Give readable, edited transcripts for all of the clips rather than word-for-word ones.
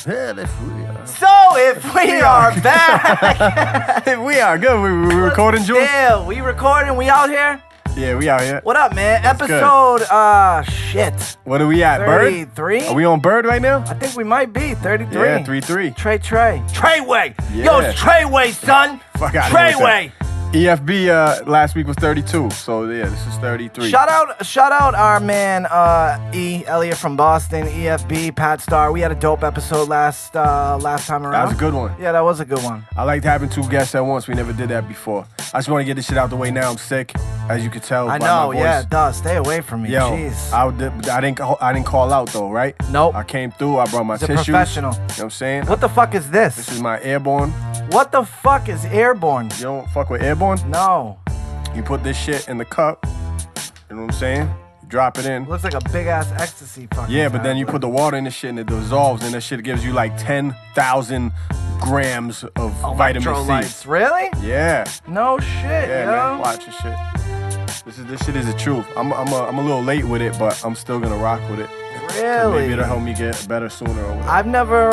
Hell if we are. So if we are back. We are good. We recording, Jules? Yeah, we recording. We out here? Yeah, we out here. What up, man? That's Episode, shit. What are we at, 33? Bird? Are we on Bird right now? I think we might be 33. Yeah, 33. Treyway. Yeah. Yo, it's Treyway, son. Fuck out of here with Treyway. EFB last week was 32, so yeah, this is 33. Shout out our man Elliot from Boston, EFB, Pat Star. We had a dope episode last time around. That was a good one. Yeah, that was a good one. I liked having two guests at once. We never did that before. I just want to get this shit out the way now. I'm sick, as you can tell. I by know, my voice. yeah, it does. Stay away from me. Yo, Jeez. I didn't call out though, right? Nope. I came through. I brought my He's a tissues. professional. You know what I'm saying? What the fuck is this? This is my Airborne. What the fuck is Airborne? You don't fuck with Airborne? No. You put this shit in the cup. You know what I'm saying? You drop it in. Looks like a big ass ecstasy fucking Yeah, but then you tablet. put the water in the shit and it dissolves, and that shit gives you like 10,000 grams of vitamin Electrolytes. C. Really? Yeah. No shit, Yeah, yo. man. Watch this shit. This shit is the truth. I'm a little late with it, but I'm still gonna rock with it. Really? Maybe it'll help me get better sooner or whatever.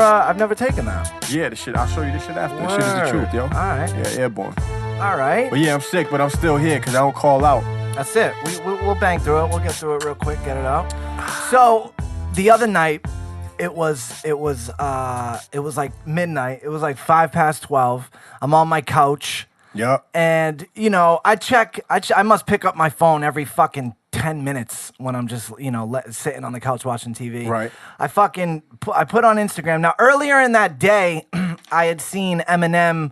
I've never taken that. Yeah, the shit. I'll show you this shit after. This shit is the Word. truth, yo. All right. Yeah, Airborne. All right. But yeah, I'm sick, but I'm still here because I don't call out. That's it. We'll bang through it. We'll get through it real quick. Get it out. So the other night, it was like midnight. It was like 12:05. I'm on my couch. Yup. And, you know, I must pick up my phone every fucking 10 minutes when I'm just, you know, sitting on the couch watching TV. Right. I put on Instagram. Now, earlier in that day, I had seen Eminem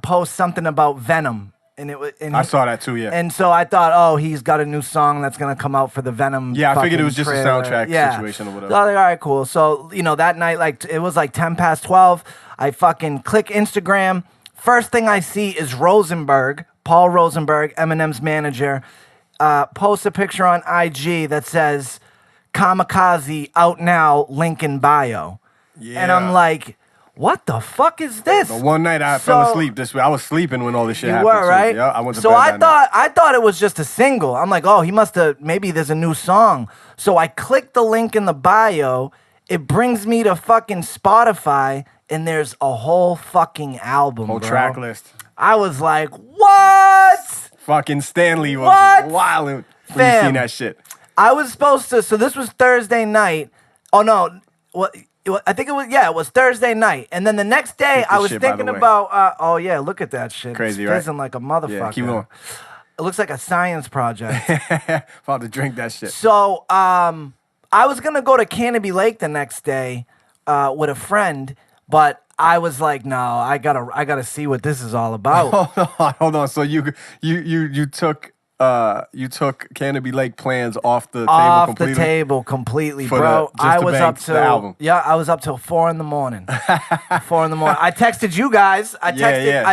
post something about Venom. I saw that too, yeah. And so I thought, oh, he's got a new song that's going to come out for the Venom. Yeah, I figured it was just trailer. a soundtrack situation or whatever. So I was like, all right, cool. So, you know, that night, like, it was like 12:10. I fucking click Instagram. First thing I see is Paul Rosenberg, Eminem's manager, posts a picture on IG that says, Kamikaze out now, link in bio. Yeah. And I'm like, what the fuck is this? But one night I fell asleep this way. I was sleeping when all this shit happened. You were, right? Too. Yeah, I went to so bed I that night. I thought it was just a single. I'm like, oh, he must have, maybe there's a new song. So I click the link in the bio. It brings me to fucking Spotify, and there's a whole fucking album, Whole bro. track list. I was like, what? Fucking Stanley was What? wildin' when you Fam. seen that shit. I was supposed to, so this was Thursday night. Oh, no. I think it was Thursday night. And then the next day, Look at I was shit, by the thinking way. about, oh, yeah, look at that shit. Crazy, it's right? fizzing like a motherfucker. Yeah, keep going. It looks like a science project. About to drink that shit. So, I was gonna go to Canopy Lake the next day with a friend, but I was like, no, I gotta see what this is all about. Hold on. So you took Canopy Lake plans off the table Off completely? the table completely, For bro. just I to was bang up the album. till I was up till 4 a.m. 4 a.m. I texted you guys. I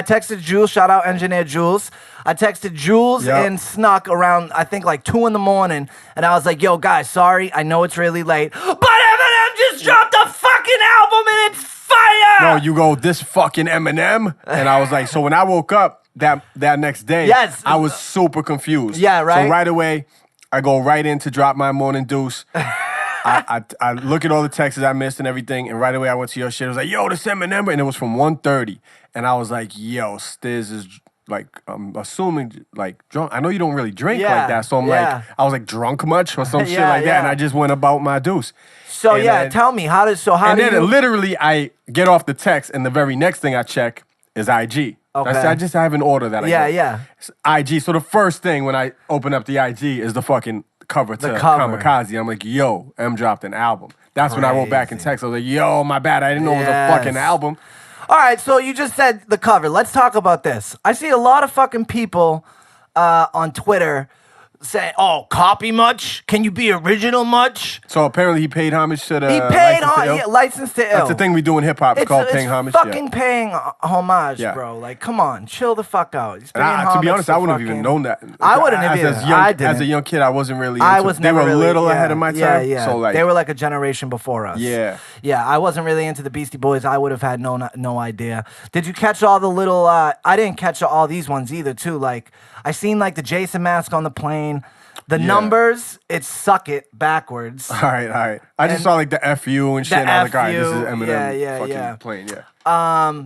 texted Jules. Shout out engineer Jules. I texted Jules Yep. and Snuk around I think like 2 a.m. and I was like, yo guys, sorry, I know it's really late, but Eminem just dropped a fucking album and it's fire. No, you go, this fucking Eminem? And I was like, so when I woke up that next day, Yes. I was super confused. Yeah, right? So right away, I go right in to drop my morning deuce. I look at all the texts I missed and everything, and right away I went to your shit. I was like, yo, this Eminem, and it was from 1:30. And I was like, yo, Stiz is like, I'm assuming like drunk. I know you don't really drink Yeah, like that, so I'm yeah. like, I was like drunk much or some shit Yeah, like that, yeah. and I just went about my deuce. So And yeah, then- tell me how and do then you literally I get off the text, and the very next thing I check is IG. Okay. I have an order that I Yeah, go. yeah. It's IG. So the first thing when I open up the IG is the fucking cover to cover. Kamikaze. I'm like, yo, M dropped an album. That's when I wrote back in Crazy. text. I was like, yo, my bad. I didn't know it was a Yes. fucking album. All right, so you just said the cover. Let's talk about this. I see a lot of fucking people on Twitter saying, "Oh, copy much? Can you be original much?" So apparently he paid homage to the He paid License to Ill. License to Ill. That's the thing we do in hip hop. It's called paying homage. Fucking paying homage, Yeah. bro. Like, come on, chill the fuck out. He's And paying to be homage honest, I wouldn't have even fucking- known that. I wouldn't have As either. young, I didn't. As a young kid, I wasn't really. I into- was They never were a really, little yeah, ahead of my time. Yeah, yeah. So like, they were like a generation before us. Yeah. Yeah, I wasn't really into the Beastie Boys. I would have had no idea. Did you catch all the little? I didn't catch all these ones either. Too like I seen like the Jason mask on the plane. The numbers, it's Suck It backwards. All right. I just saw like the FU and shit. And I was like, all right, this is Eminem playing,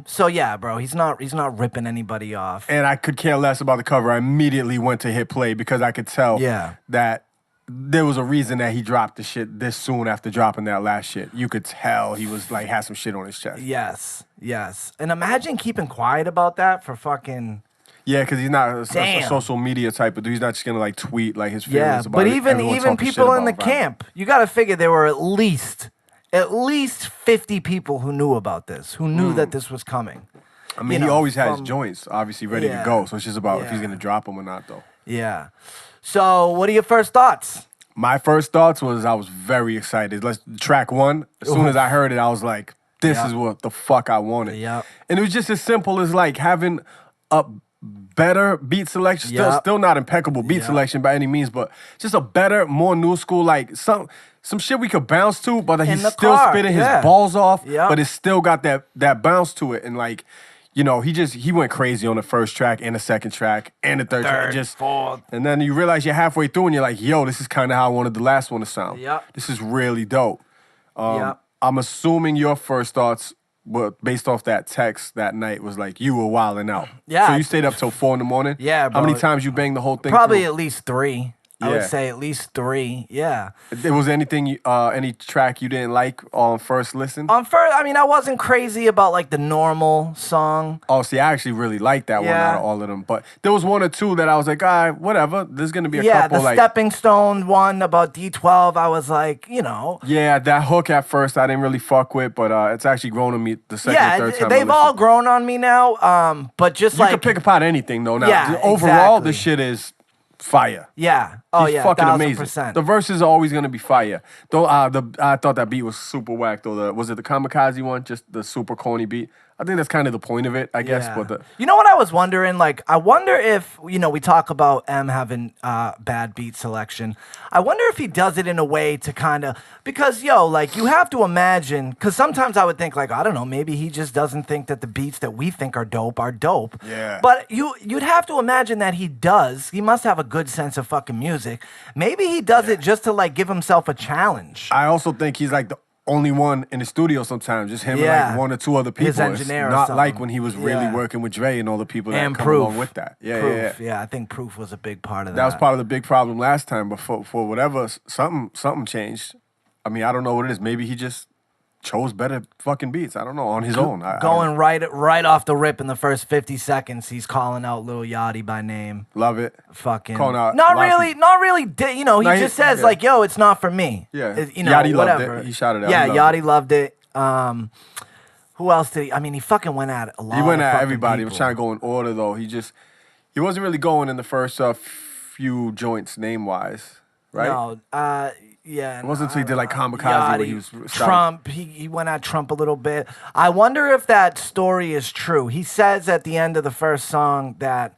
So yeah, bro, he's not ripping anybody off. And I could care less about the cover. I immediately went to hit play because I could tell that there was a reason that he dropped the shit this soon after dropping that last shit. You could tell he was like, had some shit on his chest. Yes. And imagine keeping quiet about that for fucking... Yeah, because he's not a social media type of dude. He's not just gonna like tweet like his feelings about it. But even people in the camp, you got to figure there were at least 50 people who knew about this, who knew that this was coming. I mean, he always has joints obviously ready to go, so it's just about if he's gonna drop them or not, though. Yeah. So, what are your first thoughts? My first thoughts was I was very excited. Track 1. As soon as I heard it, I was like, "This is what the fuck I wanted." Yeah. And it was just as simple as like having a better beat selection, still not impeccable beat selection by any means, but just a better, more new school, like some shit we could bounce to, but he's still spitting his balls off, but it's still got that bounce to it. And like, you know, he went crazy on the first track and the second track and the third track. Fourth. And then you realize you're halfway through and you're like, yo, this is kind of how I wanted the last one to sound. Yep. This is really dope. I'm assuming your first thoughts, well, based off that text that night, was like you were wilding out. Yeah. So you stayed up till 4 a.m? Yeah, bro. How many times you banged the whole thing? Probably through? at least 3. I would say at least 3. Yeah. Was anything, any track you didn't like on first listen? On first, I mean, I wasn't crazy about like the normal song. Oh, see, I actually really liked that one out of all of them. But there was 1 or 2 that I was like, all right, whatever. There's gonna be a couple the like Stepping Stone one about D12. I was like, you know. Yeah, that hook at first I didn't really fuck with, but it's actually grown on me the second or third time. They've all grown on me now. But just you can pick apart anything though. Now, yeah, overall, the shit is fire. Yeah. Oh, He's yeah. fucking 1000%. amazing. The verses are always gonna be fire. Though I thought that beat was super whack though. Was it the Kamikaze one? Just the super corny beat. I think that's kind of the point of it, I guess. But you know what I was wondering? Like, I wonder if, you know, we talk about M having bad beat selection. I wonder if he does it in a way to kind of, because, like, you have to imagine, because sometimes I would think, like, I don't know, maybe he just doesn't think that the beats that we think are dope are dope. Yeah. But you'd have to imagine that he does. He must have a good sense of fucking music. Maybe he does it just to, like, give himself a challenge. I also think he's, like, the only one in the studio sometimes, just him and like 1 or 2 other people. His engineer it's not like when he was really working with Dre and all the people that come along with that. Yeah, I think Proof was a big part of that. That was part of the big problem last time, but for whatever, something changed. I mean, I don't know what it is. Maybe he just chose better fucking beats. I don't know, on his own. Going right off the rip in the first 50 seconds, he's calling out Lil Yachty by name. Love it. Fucking calling out. Not really. You know, he just says like, "Yo, it's not for me." Yeah. You know, Yachty whatever. loved it. He shouted out. Yeah, Yachty loved it. Who else did he? I mean, he fucking went at a lot. He went at everybody. People. I'm trying to go in order though. He wasn't really going in the first few joints name wise, right? No. Yeah, it wasn't until he did like Kamikaze Yachty, where he was Trump. He went at Trump a little bit. I wonder if that story is true. He says at the end of the first song that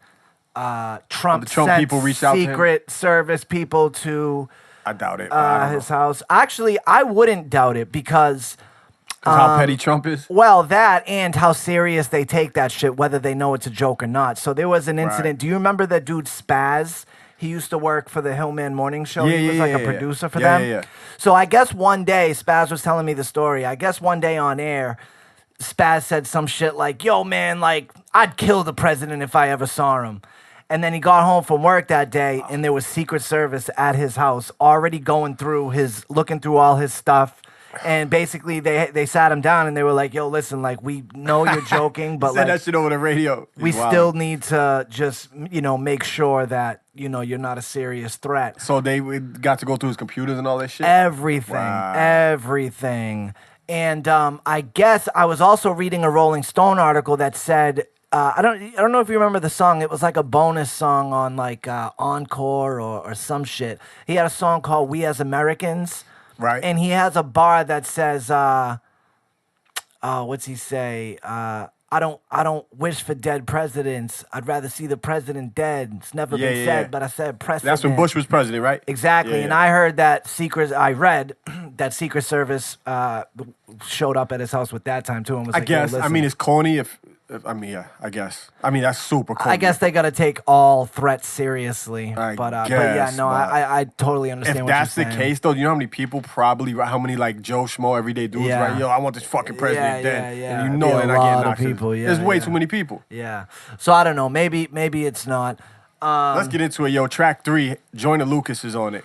Trump sent people reached out to him? Secret Service people to I doubt it. his house. Actually, I wouldn't doubt it because how petty Trump is? Well, that and how serious they take that shit, whether they know it's a joke or not. So there was an incident. Right. Do you remember that dude Spaz? He used to work for the Hillman Morning Show. He was like a producer for them. Yeah. So I guess one day, Spaz was telling me the story. I guess one day on air, Spaz said some shit like, "Yo, man, like, I'd kill the president if I ever saw him." And then he got home from work that day, and there was Secret Service at his house already looking through all his stuff. And basically, they sat him down and they were like, "Yo, listen, like, we know you're joking, but said like, that shit over the radio. We still need to just, make sure that, you're not a serious threat." So they got to go through his computers and all that shit? Everything. And I guess I was also reading a Rolling Stone article that said, I don't know if you remember the song. It was like a bonus song on like Encore or some shit. He had a song called "We as Americans." Right. And he has a bar that says, what's he say? I don't wish for dead presidents. I'd rather see the president dead. It's never been said, but I said president. That's when Bush was president, right? Exactly. And I heard that I read that Secret Service showed up at his house with that time too and was I like, guess. "Yo, I mean, it's corny if I mean, yeah, I guess. I mean, that's super cool. I guess they got to take all threats seriously. I But yeah, guess, no, but I totally understand If what you're that's the saying. case, though, you know how many people how many like Joe Schmo everyday dudes, Yeah. right? Yo, I want this fucking president dead. yeah. And you It'd know be they're a not getting lot of knocked. people, There's yeah, way yeah. too many people. Yeah. So I don't know. Maybe it's not. Let's get into it, yo. Track 3, Joyner Lucas is on it.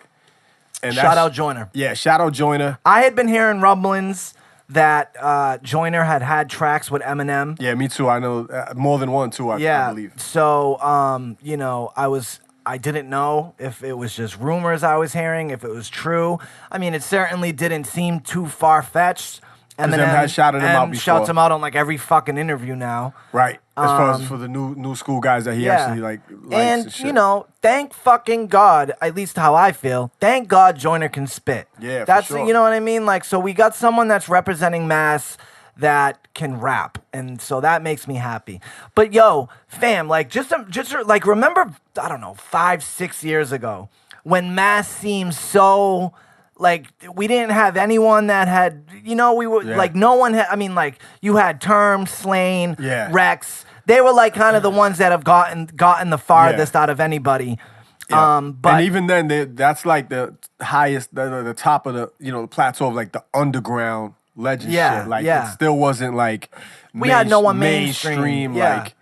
And Shout out Joyner. Yeah, shout out Joyner. I had been hearing rumblings that Joyner had tracks with Eminem. Yeah, me too. I know more than one too. I believe. So you know, I didn't know if it was just rumors I was hearing, if it was true. I mean, it certainly didn't seem too far fetched. Eminem has shouted him out before. Shouts him out on like every fucking interview now. Right. As far as for the new school guys that he actually like likes and shit. You know, thank fucking God, at least how I feel. Thank God Joyner can spit. Yeah, that's for sure. You know what I mean. Like, so we got someone that's representing mass that can rap, and so that makes me happy. But yo, fam, like just like remember, I don't know, 5-6 years ago when mass seemed so. Like, we didn't have anyone that had, you know, we were, like, no one had, I mean, like, you had Term, Slain, Rex. They were, like, kind of the ones that have gotten the farthest out of anybody. Yeah. But and even then, that's, like, the highest, the top of the, you know, the plateau of, like, the underground legend shit. Like, it still wasn't, like, we had no one mainstream. Like,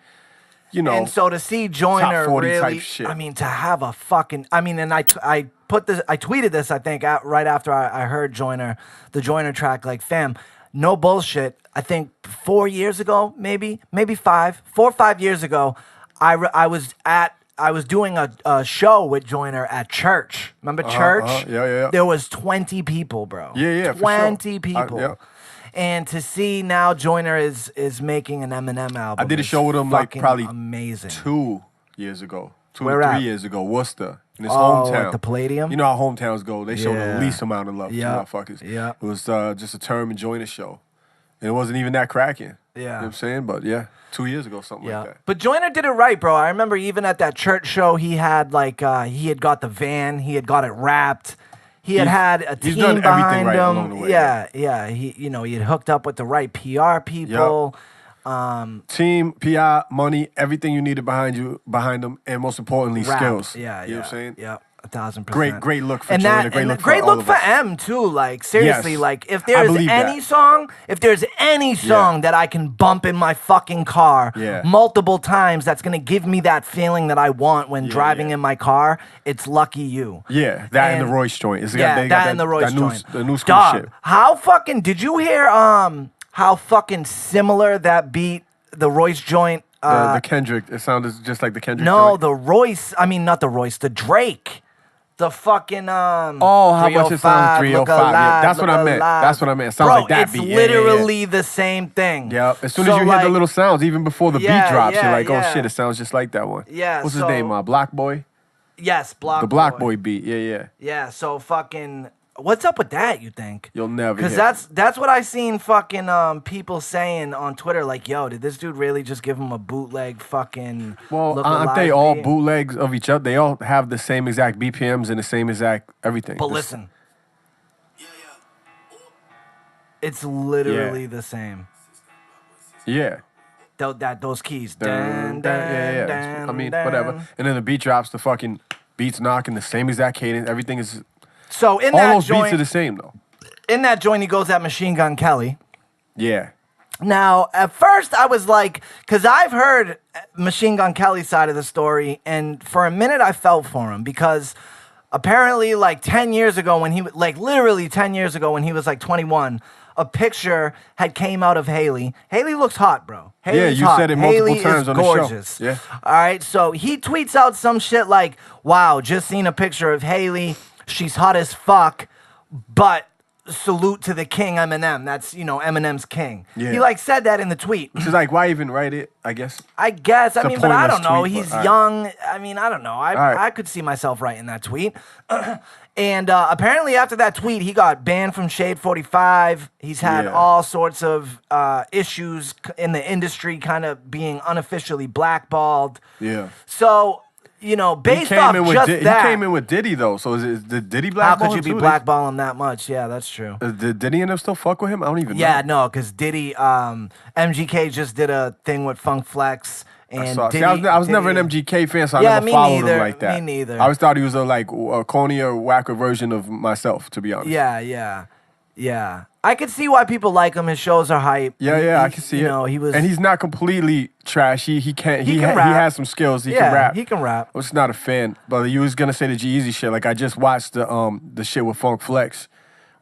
you know. And so to see Joyner top 40 really, type shit. I mean, to have a fucking, I mean, and I tweeted this, I think, right after I heard the Joyner track, like, fam, no bullshit. I think 4 years ago, maybe 4 or 5 years ago, I was doing a show with Joyner at church. Remember church? Yeah. There was 20 people, bro. Yeah, 20 for sure. people. And to see now Joyner is making an Eminem album. I did a show with him like probably amazing. 2 years ago. Where or 3 at? years ago, Worcester. In his hometown. At the Palladium? You know how hometowns go. They show the least amount of love to motherfuckers. Yeah. It was just a Term and Joyner show. And it wasn't even that cracking. Yeah. You know what I'm saying? But yeah, 2 years ago, something like that. But Joyner did it right, bro. I remember even at that church show, he had like, he had got the van, he had got it wrapped. He had a team done everything behind right him. along the way, Yeah. He had hooked up with the right PR people. Team, PR, money, everything you needed behind him, and most importantly, skills. Yeah, you know what I'm saying? Yeah, 1,000%. Great look for Joyner. Great look for M too. Like seriously, Yes. like if there's any song that I can bump in my fucking car multiple times, that's gonna give me that feeling that I want when driving in my car. It's Lucky You. Yeah, that and the Royce joint. And the Royce joint. The new school shit. How fucking did you hear? How fucking similar that beat, the Royce joint. The Kendrick. It sounded just like the Kendrick. No, joint. the Royce. I mean, not the Royce. The Drake. The fucking how much it sounds 305. Yeah, that's what I meant. That's what I meant. It sounds like that it's beat. literally the same thing. Yeah. As soon as you hear the little sounds, even before the beat drops, you're like, oh shit, it sounds just like that one. Yeah. What's his name? Block Boy. Yes, Block. The Block Boy beat. Yeah. Yeah. So fucking. What's up with that, you think? You'll never hear. Because that's what I seen fucking people saying on Twitter, like, yo, did this dude really just give him a bootleg fucking aren't they all bootlegs of each other? They all have the same exact BPMs and the same exact everything. But listen. It's literally the same. Yeah. Those keys. Yeah. I mean, whatever. And then the beat drops, the fucking beats knocking, the same exact cadence. Everything is... So in all that those joint, beats are the same though. In that joint, he goes at Machine Gun Kelly. Yeah. Now, at first, I was like, because I've heard Machine Gun Kelly's side of the story, and for a minute, I felt for him because apparently, like 10 years ago, when literally 10 years ago, when he was like 21, a picture had came out of Haley. Haley looks hot, bro. Haley's you hot. said it multiple Haley times is on gorgeous. the show. Yeah. All right, so he tweets out some shit like, "Wow, just seen a picture of Haley. She's hot as fuck, but salute to the king Eminem." That's, Eminem's king. Yeah. He like said that in the tweet. Which is like, why even write it, I guess? I mean, but I don't know. Tweet, He's young. I mean, I don't know. I could see myself writing that tweet. And apparently after that tweet, he got banned from Shade 45. He's had all sorts of issues in the industry, kind of being unofficially blackballed. Yeah. So... you know, He based came off in with just He that. came in with Diddy though. So did Diddy How blackball could you him be too? blackballing that much? Yeah, that's true. Did Diddy and them still fuck with him? I don't even know. Yeah, no, because Diddy, MGK just did a thing with Funk Flex. And See, I was never an MGK fan, so I never me followed neither, him like that. me neither. I always thought he was a cornier, whacker version of myself, to be honest. Yeah. I could see why people like him. His shows are hype. Yeah, I can see it. You know, he was, and he's not completely trashy. He can rap. He has some skills. He can rap. He can rap. I was not a fan, but you was gonna say the G-Eazy shit. Like I just watched the shit with Funk Flex,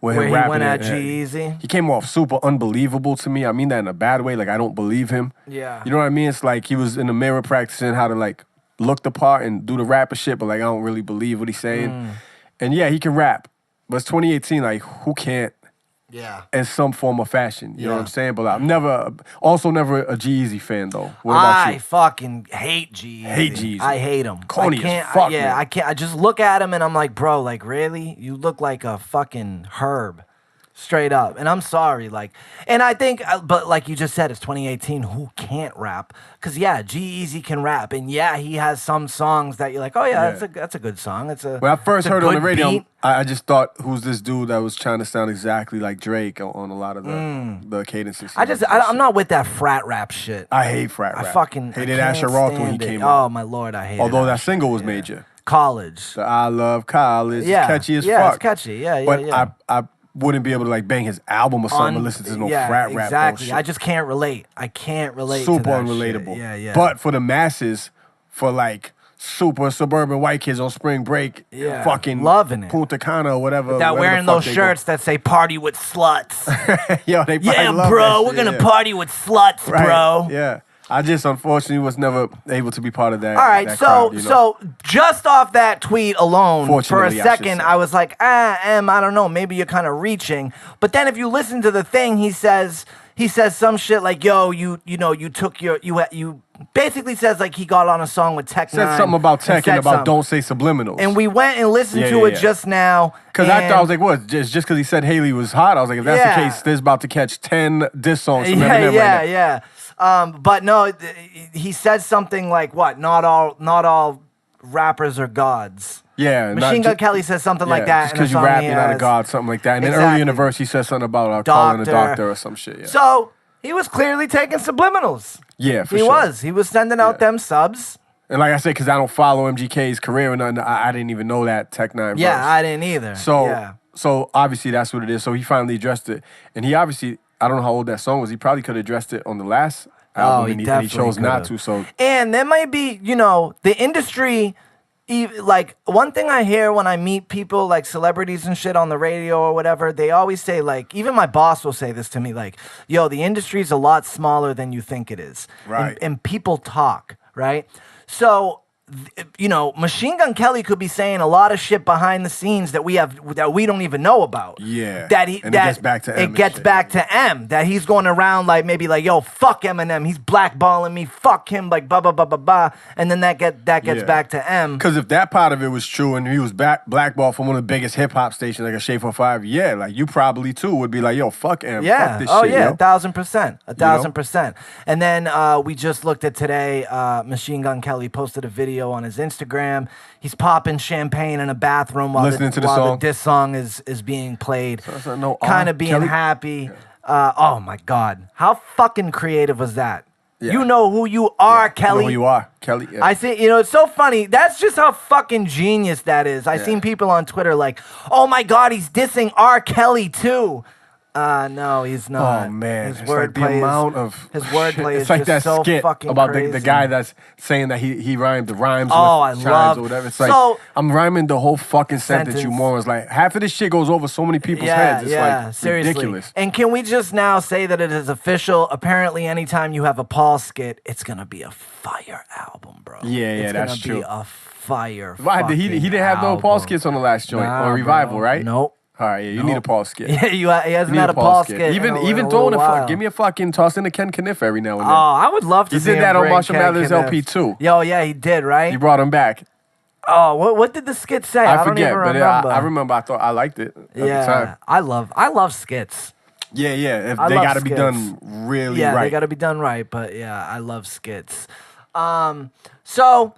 where he rapping went at and- G-Eazy. He came off super unbelievable to me. I mean that in a bad way. Like I don't believe him. Yeah. You know what I mean? It's like he was in the mirror practicing how to like look the part and do the rapper shit, but like I don't really believe what he's saying. And yeah, he can rap, but it's 2018. Like who can't? Yeah. In some form or fashion, you know what Yeah. I'm saying? But I'm never a G-Eazy fan though. What about I you? fucking hate G. Hate G-Eazy. I hate him. Corny I as can't, fuck, yeah, man. I can't. I just look at him and I'm like, bro, like really? You look like a fucking herb. Straight up. And I'm sorry. Like, and I think, but like you just said, it's 2018. Who can't rap? Because yeah, G-Eazy can rap. And yeah, he has some songs that you're like, oh yeah, that's a good song. It's a When I first it's a heard it on the good radio, beat. I just thought, who's this dude that was trying to sound exactly like Drake on a lot of the cadences? I'm not with that frat rap shit. I hate frat rap. I fucking hated I Asher can't Roth when he stand it. came Oh out. my lord, I hate it. Although that single was major. College. The I Love College. Yeah. Catchy as Yeah, fuck. it's catchy. Yeah, But yeah. I wouldn't be able to like bang his album or something and listen to no frat rap exactly. bullshit. I just can't relate. I can't relate. Super to that unrelatable. Shit. Yeah. But for the masses, for like super suburban white kids on spring break, fucking loving it. Punta Cana or whatever. That wherever wearing the fuck those they shirts that say "party with sluts." go. Yo, they probably Yeah, love bro, that we're shit, gonna party with sluts, Right, bro. Yeah. I just unfortunately was never able to be part of that. All right, that so crowd, you know? so just off that tweet alone, for a Fortunately, I should second, say. I was like, I don't know, maybe you're kind of reaching. But then if you listen to the thing, he says some shit like, yo, you basically says like he got on a song with Tech said Nine something about and tech said and about something. don't say subliminals. And we went and listened Yeah, to yeah, it yeah. just now. Because I thought, I and- was like, what? Just because he said Haley was hot, I was like, if that's Yeah. the case, Stiz about to catch 10 diss songs from Eminem right now. yeah. But no, he said something like, what? Not all rappers are gods. Yeah. Machine Gun Kelly says something like that. Just in a because you song rap, he you're not a has. god, something like that. And then Exactly. early in the verse, he says something about calling a doctor or some shit. Yeah, So he was clearly taking subliminals. yeah for He sure. was. He was sending out them subs. And like I said, because I don't follow MGK's career or nothing, I didn't even know that Tech Nine Yeah, verse. I didn't either. So obviously that's what it is. So he finally addressed it. And he obviously, I don't know how old that song was. He probably could have addressed it on the last album, and he definitely chose not could've. to. So And there might be, the industry, like, one thing I hear when I meet people, like celebrities and shit on the radio or whatever, they always say, like, even my boss will say this to me, like, yo, the industry's a lot smaller than you think it is. Right. And people talk, right? So, Machine Gun Kelly could be saying a lot of shit behind the scenes that we don't even know about. Yeah. That And it gets back to M It and gets shit. back to M. That he's going around like maybe like, yo, fuck Eminem. He's blackballing me. Fuck him. Like blah blah blah blah blah. And then that gets Yeah. back to M. Because if that part of it was true and he was blackballed from one of the biggest hip hop stations like a Shade 45, yeah, like you probably too would be like, yo, fuck M. Yeah. Fuck this Oh shit, yeah. yo. 1,000%. 1,000%. And then we just looked at today. Machine Gun Kelly posted a video on his Instagram. He's popping champagne in a bathroom while Listening to the while song. this song is being played. that's not no Kind R. of being Kelly? happy. Oh my God. How fucking creative was that? Yeah. You know who you are, Kelly. You know who you are, Kelly. Yeah. I see, it's so funny. That's just how fucking genius that is. I've Yeah. seen people on Twitter like, oh my God, he's dissing R. Kelly too. No, he's not. Oh man, his it's like the amount of his wordplay It's is like just that so skit fucking about crazy. the guy that's saying that he rhymed the rhymes Oh, I with chimes love- or whatever. It's like So- I'm rhyming the whole fucking sentence. You Sentence. morons! Like half of this shit goes over so many people's heads. It's like seriously. ridiculous. And can we just now say that it is official? Apparently, anytime you have a Paul skit, it's gonna be a fire album, bro. Yeah, it's that's gonna true. be a fire. Why did he didn't have no Paul skits on the last joint Nah, or revival, bro. right? Nope. All right, yeah, you need a Paul skit. Yeah, he hasn't You had need a Paul skit. Even in a throwing while. give me a fucking toss in a Ken Kniff every now and then. Oh, I would love to He see did him that on bring Marshall Ken Mathers Kniff. LP too. Yo, yeah, he did, right? He brought him back. Oh, what did the skit say? I don't forget, even but remember. I remember. I thought I liked it at the Yeah, time. I love skits. Yeah. If I they love got to be skits. done really Yeah, right. they got to be done right. But yeah, I love skits. So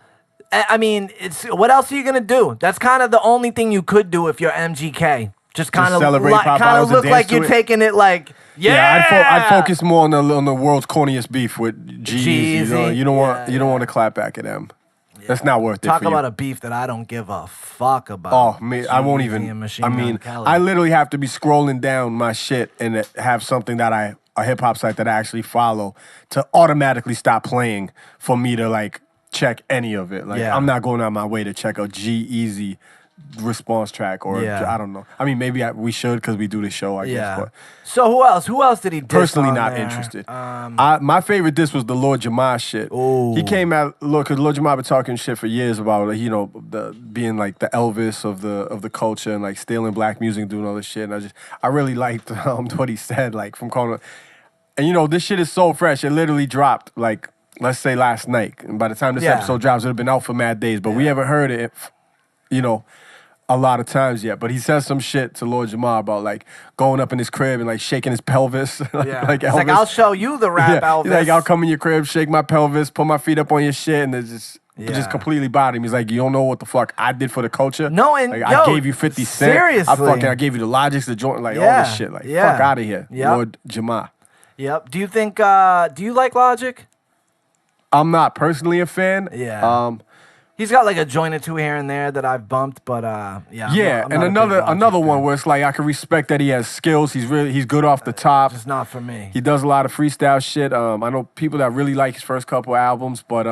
I mean, it's what else are you gonna do? That's kind of the only thing you could do if you're MGK. Just kind of celebrate pop kind bottles of and look like dance to you're it? taking it like I'd focus more on the world's corniest beef with G-Eazy. You don't want to clap back at them. That's not worth it. Talk for you. about a beef that I don't give a fuck about. Oh man, I won't G-Eazy even. and Machine I Gun mean, Kelly. I literally have to be scrolling down my shit and have something that a hip hop site that I actually follow to automatically stop playing for me to like check any of it. Like I'm not going out my way to check a G-Eazy response track or I don't know. I mean, maybe we should because we do the show. I guess. But so who else? Who else did he diss personally on not there? interested. My favorite diss was the Lord Jamar shit. Ooh. He came out because Lord Jamar been talking shit for years about the being like the Elvis of the culture and like stealing black music and doing all this shit. And I really liked what he said like from calling. And this shit is so fresh. It literally dropped like let's say last night. And by the time this episode drops, it'll have been out for mad days. But we haven't heard it. A lot of times yet, but he says some shit to Lord Jamar about like going up in his crib and like shaking his pelvis. Like He's Elvis. like, I'll show you the rap, Elvis. He's like, I'll come in your crib, shake my pelvis, put my feet up on your shit, and it just completely body him. He's like, you don't know what the fuck I did for the culture. No, and like, I gave you 50 cents. Seriously, I gave you the Logics, the joint, like all this shit. Like fuck out of here, Lord Jamar. Yep. Do you think? Do you like Logic? I'm not personally a fan. Yeah. He's got like a joint or two here and there that I've bumped, but I'm not and a big Logic another one fan. where it's like I can respect that he has skills. He's good off the top. Just not for me. He does a lot of freestyle shit. I know people that really like his first couple albums, but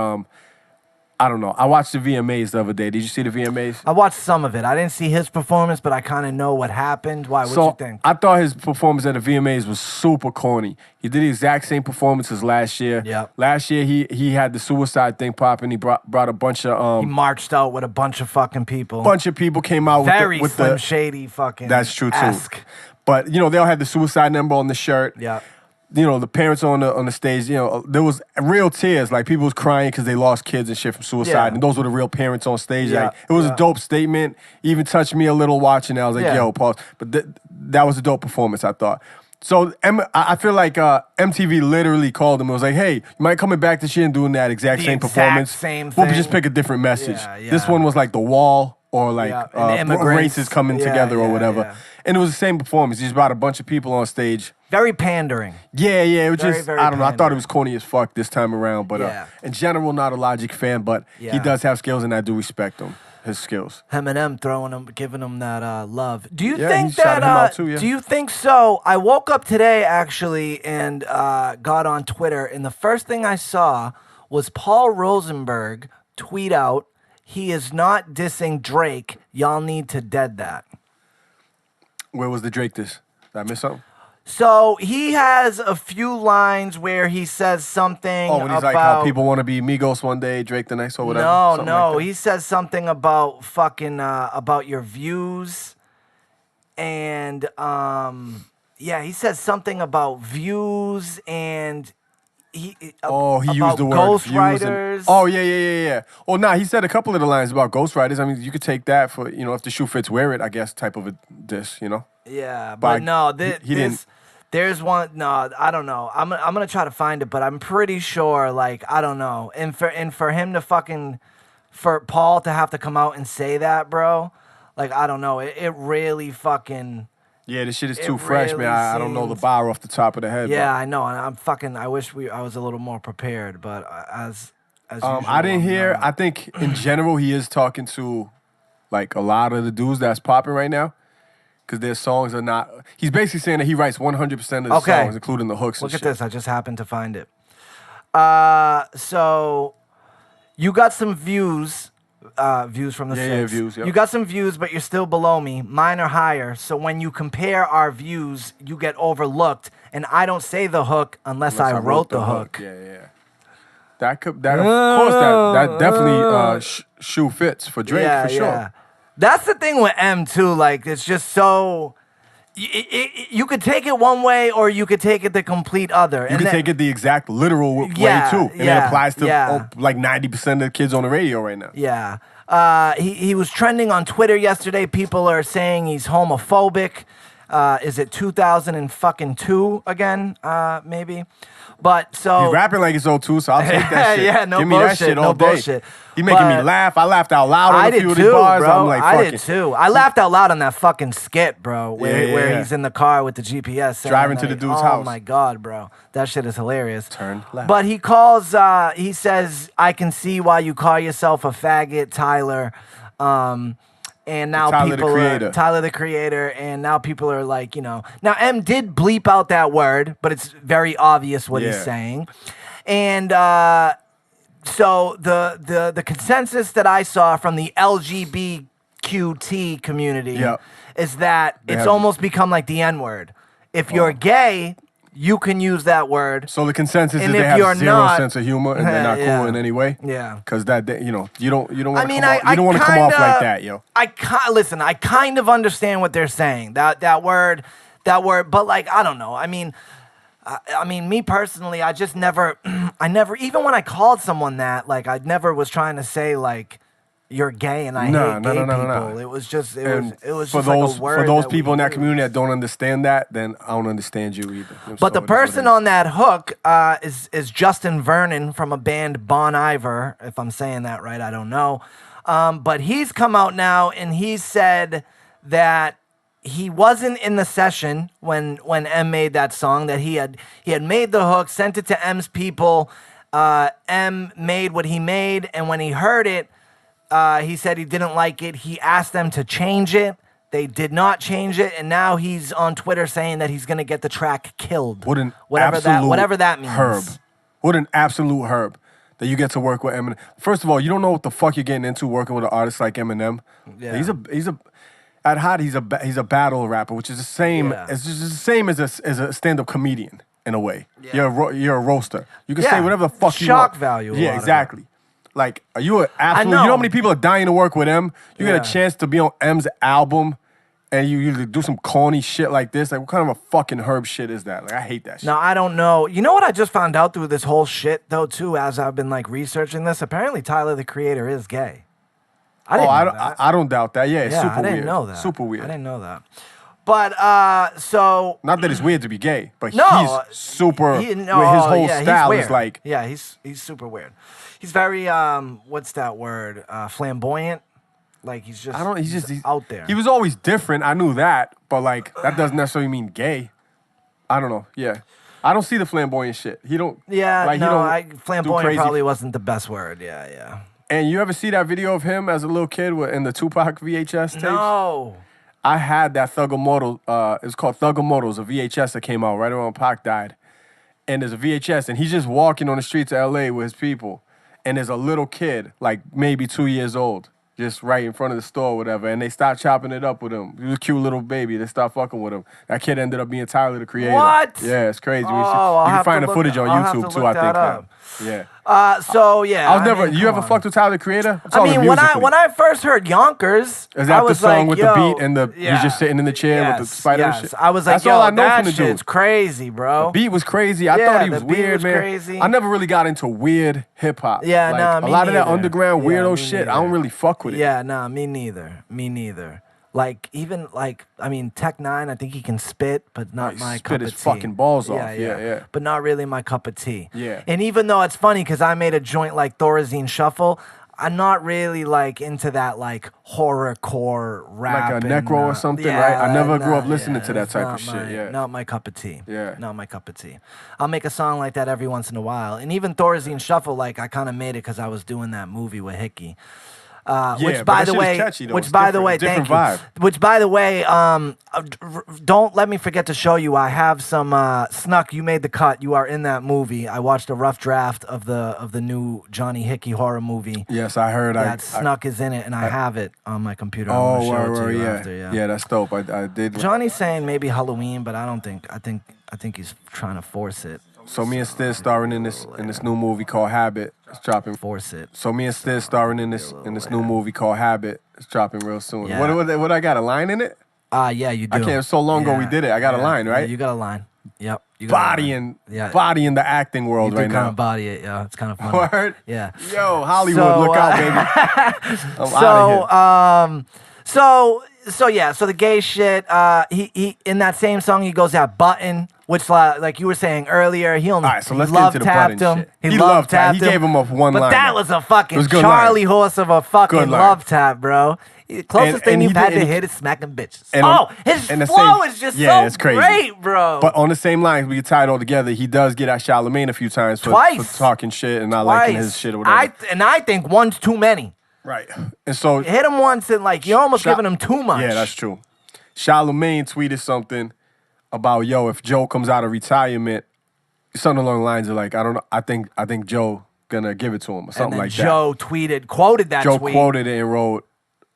I don't know. I watched the VMAs the other day. Did you see the VMAs? I watched some of it. I didn't see his performance, but I kind of know what happened. Why? What you think? I thought his performance at the VMAs was super corny. He did the exact same performance as last year. Yep. Last year he had the suicide thing popping. He brought a bunch of He marched out with a bunch of fucking people. Bunch of people came out Very with Slim the Shady fucking. That's true too. esque. But they all had the suicide number on the shirt. Yeah. The parents on the stage, there was real tears. Like, people was crying because they lost kids and shit from suicide. Yeah. And those were the real parents on stage. Yeah. Like, it was a dope statement. Even touched me a little watching it. I was like, yo, pause. But that was a dope performance, I thought. So, I feel like MTV literally called him and was like, hey, you might coming back this year and doing that exact same performance. Same We'll thing. just pick a different message. Yeah. This one was like The Wall or like immigrants. races coming together or whatever. Yeah. And it was the same performance. He just brought a bunch of people on stage. Very pandering. Yeah, it was just, very I don't know. I thought pandering. it was corny as fuck this time around. But in general, not a Logic fan, but he does have skills and I do respect his skills. Eminem giving him that love. Do you Yeah, think he shouted him out too, yeah. Do you think so? I woke up today actually and got on Twitter, and the first thing I saw was Paul Rosenberg tweet out, "He is not dissing Drake. Y'all need to dead that." Where was the Drake diss? Did I miss something? So he has a few lines where he says something Oh, when he's about, like how people want to be Migos one day, Drake the next or whatever. No, something like that. he says something about fucking about your views, and he says something about views, and he he about used the word ghostwriters. Yeah. Well, he said a couple of the lines about ghostwriters. I mean, you could take that for if the shoe fits, wear it. I guess type of a diss. Yeah, but But no, he didn't. There's one. No, I don't know. I'm gonna try to find it, but I'm pretty sure. Like, I don't know. And for him to for Paul to have to come out and say that, bro. Like, I don't know. It really fucking. Yeah, this shit is It too fresh, really man. I don't know the seems- bar off the top of the head. Yeah, I know. And I wish I was a little more prepared, but as usual, I didn't hear. I'm I think in general he is talking to like a lot of the dudes that's popping right now. Because their songs are not. He's basically saying that he writes 100% of the songs, including the hooks. Look and at shit. this. I just happened to find it. So you got some views from the Yeah, six. views, yep. You got some views, but you're still below me. Mine are higher. So when you compare our views, you get overlooked. And I don't say the hook unless I wrote the hook. Yeah. That of course, that definitely shoe fits for Drake for sure. That's the thing with M too. Like, it's just so. You could take it one way, or you could take it the complete other. You can take it the exact literal way too, and it applies to like 90% of the kids on the radio right now. Yeah. He was trending on Twitter yesterday. People are saying he's homophobic. Is it 2002 again? Maybe. But so He's rapping like it's 02, so I'll take that shit. Yeah, no Give me bullshit, that shit all no day. bullshit. He making me laugh. I laughed out loud on I a did few of too, these bars. bro. I'm like, I fuck did it. too. I laughed out loud on that fucking skit, bro, where Yeah. he's in the car with the GPS saying Driving to that the dude's oh house. my god, bro, that shit is hilarious. Turn left. But he calls. He says, "I can see why you call yourself a faggot, Tyler." And now Tyler, people the creator. are Tyler the creator, and now people are like, now M did bleep out that word, but it's very obvious what he's Yeah. saying. And so the consensus that I saw from the LGBTQT community Yep. is that it's have- almost become like the N-word. If you're gay, you can use that word. So the consensus And is they if have you're zero not- sense of humor and they're not Yeah. cool in any way. Yeah. Because that you don't want to come off kinda- like that, yo. Listen, I kind of understand what they're saying. That word, but like I don't know. I mean, me personally, I just never, even when I called someone that, like I never was trying to say like you're gay and I hate gay people. It was just And it was for just those like a word for those that we people in that use. community that don't understand that, then I don't understand you either. But the person on that hook is Justin Vernon from a band Bon Iver. If I'm saying that right, I don't know. But he's come out now and he said that he wasn't in the session when M made that song. That he had made the hook, sent it to M's people. M made what he made, and when he heard it, he said he didn't like it. He asked them to change it. They did not change it, and now he's on Twitter saying that he's gonna get the track killed. Whatever that means. Herb. What an absolute herb that you get to work with Eminem. First of all, you don't know what the fuck you're getting into working with an artist like Eminem. Yeah. He's a at heart he's a battle rapper, which is the same. Yeah. It's just the same as a stand-up comedian in a way. Yeah. You're a roaster. You can Yeah. say whatever the fuck you Shock want. value, a lot Yeah, of it. exactly. Like, are you an absolute? You know how many people are dying to work with M? You Yeah. get a chance to be on M's album, and you do some corny shit like this. Like, what kind of a fucking herb shit is that? Like, I hate that shit. Now I don't know. You know what I just found out through this whole shit though too, as I've been like researching this. Apparently Tyler the Creator is gay. I didn't know that. I don't doubt that. Yeah, it's super I didn't weird. know that. Super weird. I didn't know that. But so Not that it's weird to be gay, but no, he's super. His whole style he's is like. yeah, he's super weird. He's very what's that word? Flamboyant. Like he's just he's out there. He was always different. I knew that, but like that doesn't necessarily mean gay. I don't know. Yeah, I don't see the flamboyant shit. He don't. Yeah, like, no, he don't do flamboyant crazy. probably wasn't the best word. Yeah. And you ever see that video of him as a little kid in the Tupac VHS tapes? No. I had that Thugamoto. It's called Thugamoto. It's a VHS that came out right around when Pac died. And there's a VHS, and he's just walking on the streets of LA with his people. And there's a little kid, like maybe 2 years old, just right in front of the store or whatever. And they start chopping it up with him. He was a cute little baby. They start fucking with him. That kid ended up being Tyler the Creator. What? Yeah, it's crazy. Oh, You can find the footage on I'll have YouTube to too, look I think. that up. Now. Yeah. So yeah. I was never. mean, You come ever on. fucked with Tyler the Creator? I'm I mean, talking when musically. I first heard Yonkers, Is I that the was song like, with yo, the beat and he's just sitting in the chair with the spider yes. shit? I was like, That's all I know that from the dude. shit's crazy, bro. Beat was crazy. I Yeah, thought he the was beat weird, was man. crazy. I never really got into weird hip hop. Yeah, like, nah, me a lot of that neither. underground Yeah, weirdo me shit. I neither. don't really fuck with it. Yeah, nah, me neither. Like even like I mean Tech Nine, I think he can spit, but not Right, my spit cup his of tea. fucking balls off. Yeah. But not really my cup of tea. Yeah. And even though it's funny because I made a joint like Thorazine Shuffle, I'm not really like into that like horrorcore rap. Like a and, necro or something, yeah, right? I never grew up nah, listening yeah, to that it's type not of shit. my- Yeah. Not my cup of tea. Yeah. Not my cup of tea. I'll make a song like that every once in a while. And even Thorazine Shuffle, like I kind of made it because I was doing that movie with Hickey. Yeah, Which, but by that the shit is way, catchy, though. which It's by the different- way, different thank you. vibe. Which by the way, don't let me forget to show you. I have some Snuk. You made the cut. You are in that movie. I watched a rough draft of the new Johnny Hickey horror movie. Yes, I heard. That Snuk is in it, and I have it on my computer. I Oh, want to show it to you yeah. after, Yeah, that's dope. I did. Johnny's saying maybe Halloween, but I don't think. I think he's trying to force it. So me and Stiz starring in this new movie called Habit. It's dropping. Force it. So me and Stiz starring in this new movie called Habit. It's dropping real soon. Yeah. What I got, a line in it? Yeah, you do. I can't. So long ago we did it. I got a line, right? Yeah, you got a line. Yep. You got a line. Body in the acting world You do right kind now. of body it, yeah. It's kind of funny. Word? Yeah. Yo, Hollywood, So, look out, baby. I'm outta here. So So the gay shit. He in that same song he goes at Button, which like you were saying earlier, he only All right, so let's he get love into the tapped Button him. shit. He love tapped He him. gave him a one but line. that was a fucking good Charlie line. horse of a fucking Good line. love tap, bro. The closest thing you've had to hit is smacking bitches. His flow is just so it's crazy. great, bro. But on the same lines, we can tie it all together. He does get at Charlamagne a few times for talking shit and not liking his shit or whatever. I think one's too many. Right. And so you hit him once and like you're almost giving him too much. Yeah, that's true. Charlamagne tweeted something about, yo, if Joe comes out of retirement, something along the lines of like, I don't know, I think Joe gonna give it to him or something like that. Joe quoted that tweet. Joe quoted it and wrote,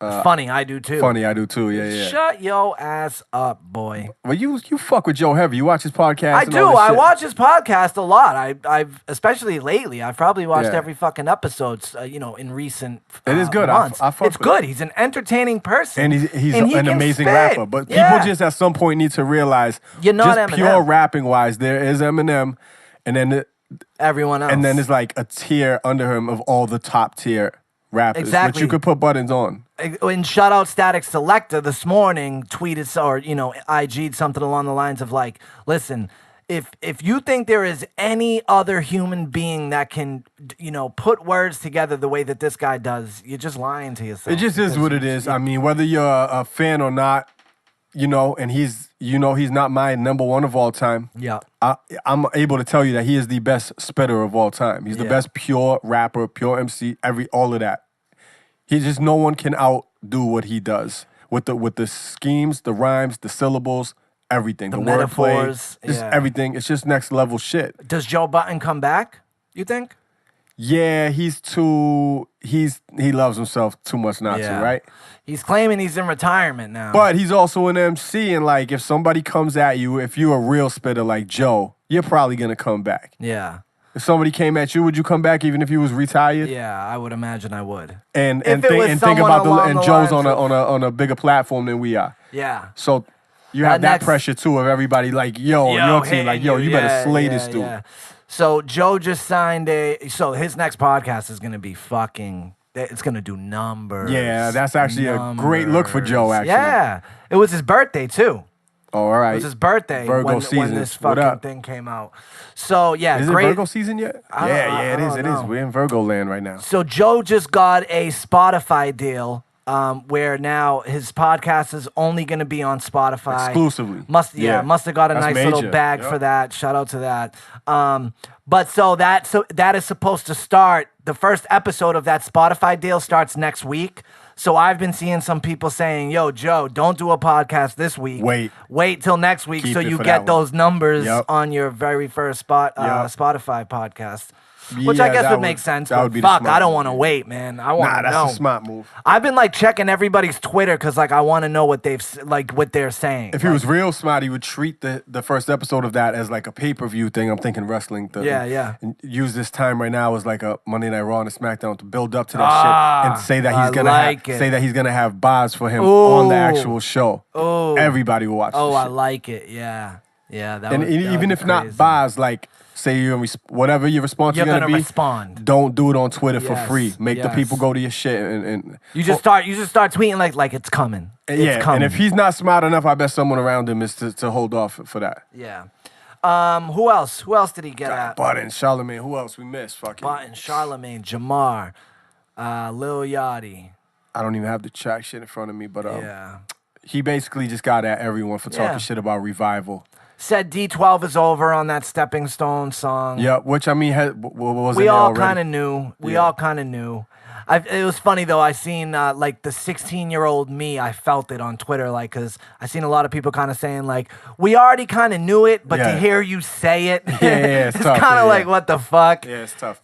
funny, I do too. Funny, I do too. Yeah. Shut your ass up, boy. Well, you fuck with Joe heavy. You watch his podcast. I do. I watch his podcast a lot. I've especially lately. I've probably watched every fucking episode. In recent. It is good. Months. I fuck it's good. He's an entertaining person, and he's an amazing rapper. But people just at some point need to realize, you're not just Eminem. Pure rapping wise, there is Eminem, and then everyone else, and then there's like a tier under him of all the top tier rappers, exactly. which you could put buttons on. And shout out Static Selector this morning tweeted or IG'd something along the lines of like, listen, if you think there is any other human being that can put words together the way that this guy does, you're just lying to yourself. It just is what it is. I mean, whether you're a fan or not, and he's not my number one of all time. Yeah. I'm able to tell you that he is the best spitter of all time. He's the best pure rapper, pure MC, all of that. He just, no one can outdo what he does with the schemes, the rhymes, the syllables, everything. The metaphors, wordplay, just everything. It's just next level shit. Does Joe Button come back, you think? Yeah, he loves himself too much not to, right? He's claiming he's in retirement now. But he's also an MC, and like if somebody comes at you, if you're a real spitter like Joe, you're probably gonna come back. Yeah. If somebody came at you, would you come back even if he was retired? Yeah, I would imagine I would. And think about and Joe's on a bigger platform than we are. Yeah. So you have that pressure too of everybody like, yo your team, like, yo, you better slay this dude. Yeah. So Joe just signed so his next podcast is gonna be it's gonna do numbers. Yeah, that's actually a great look for Joe, actually. Yeah. It was his birthday too. Oh, all right. It was his birthday when this fucking thing came out. So, yeah, is great. Is it Virgo season yet? Yeah, it is. It is. We're in Virgo land right now. So Joe just got a Spotify deal where now his podcast is only going to be on Spotify. Exclusively. Must have got a nice little bag for that. Shout out to that. But that is supposed to start. The first episode of that Spotify deal starts next week. So I've been seeing some people saying, yo, Joe, don't do a podcast this week. Wait till next week so you get those numbers on your very first Spotify podcast. Which I guess would make sense. But fuck, I don't want to wait, man. I want to know. That's a smart move. I've been like checking everybody's Twitter because like I want to know what they're saying. If he was real smart, he would treat the first episode of that as like a pay-per-view thing. I'm thinking wrestling. And use this time right now as like a Monday Night Raw and a SmackDown to build up to that shit and say that he's gonna have bars for him on the actual show. Everybody will watch. I like it. Yeah. Even if not bars, like. Say whatever your response is gonna be. Respond. Don't do it on Twitter for free. Make the people go to your shit and you just start tweeting like it's coming. It's coming. And if he's not smart enough, I bet someone around him is to hold off for that. Yeah. Who else? Who else did he get at? Button, Charlamagne. Who else we missed? Fucking Button, Charlamagne, Jamar, Lil Yachty. I don't even have the track shit in front of me, but he basically just got at everyone for talking shit about Revival. Said D12 is over on that Stepping Stone song. Yeah, which I mean, was we all kind of knew. We all kind of knew. It was funny though. I seen like the 16-year-old me. I felt it on Twitter, like, cause I seen a lot of people kind of saying like, we already kind of knew it, but to hear you say it, it's kind of like, what the fuck? Yeah, it's tough.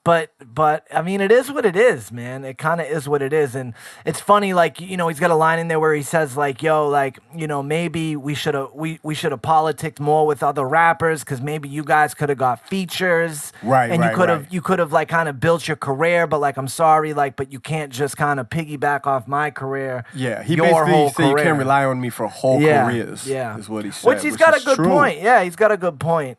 But I mean, it is what it is, man. It kind of is what it is, and it's funny. Like, he's got a line in there where he says, like, "Yo, like, maybe we should have politicked more with other rappers because maybe you guys could have got features, right? And you could have like kind of built your career, but like, I'm sorry, like, but you can't just kind of piggyback off my career. Yeah, he basically said you can't rely on me for whole careers. Yeah, is what he said. Which he's got a good point. Yeah, he's got a good point.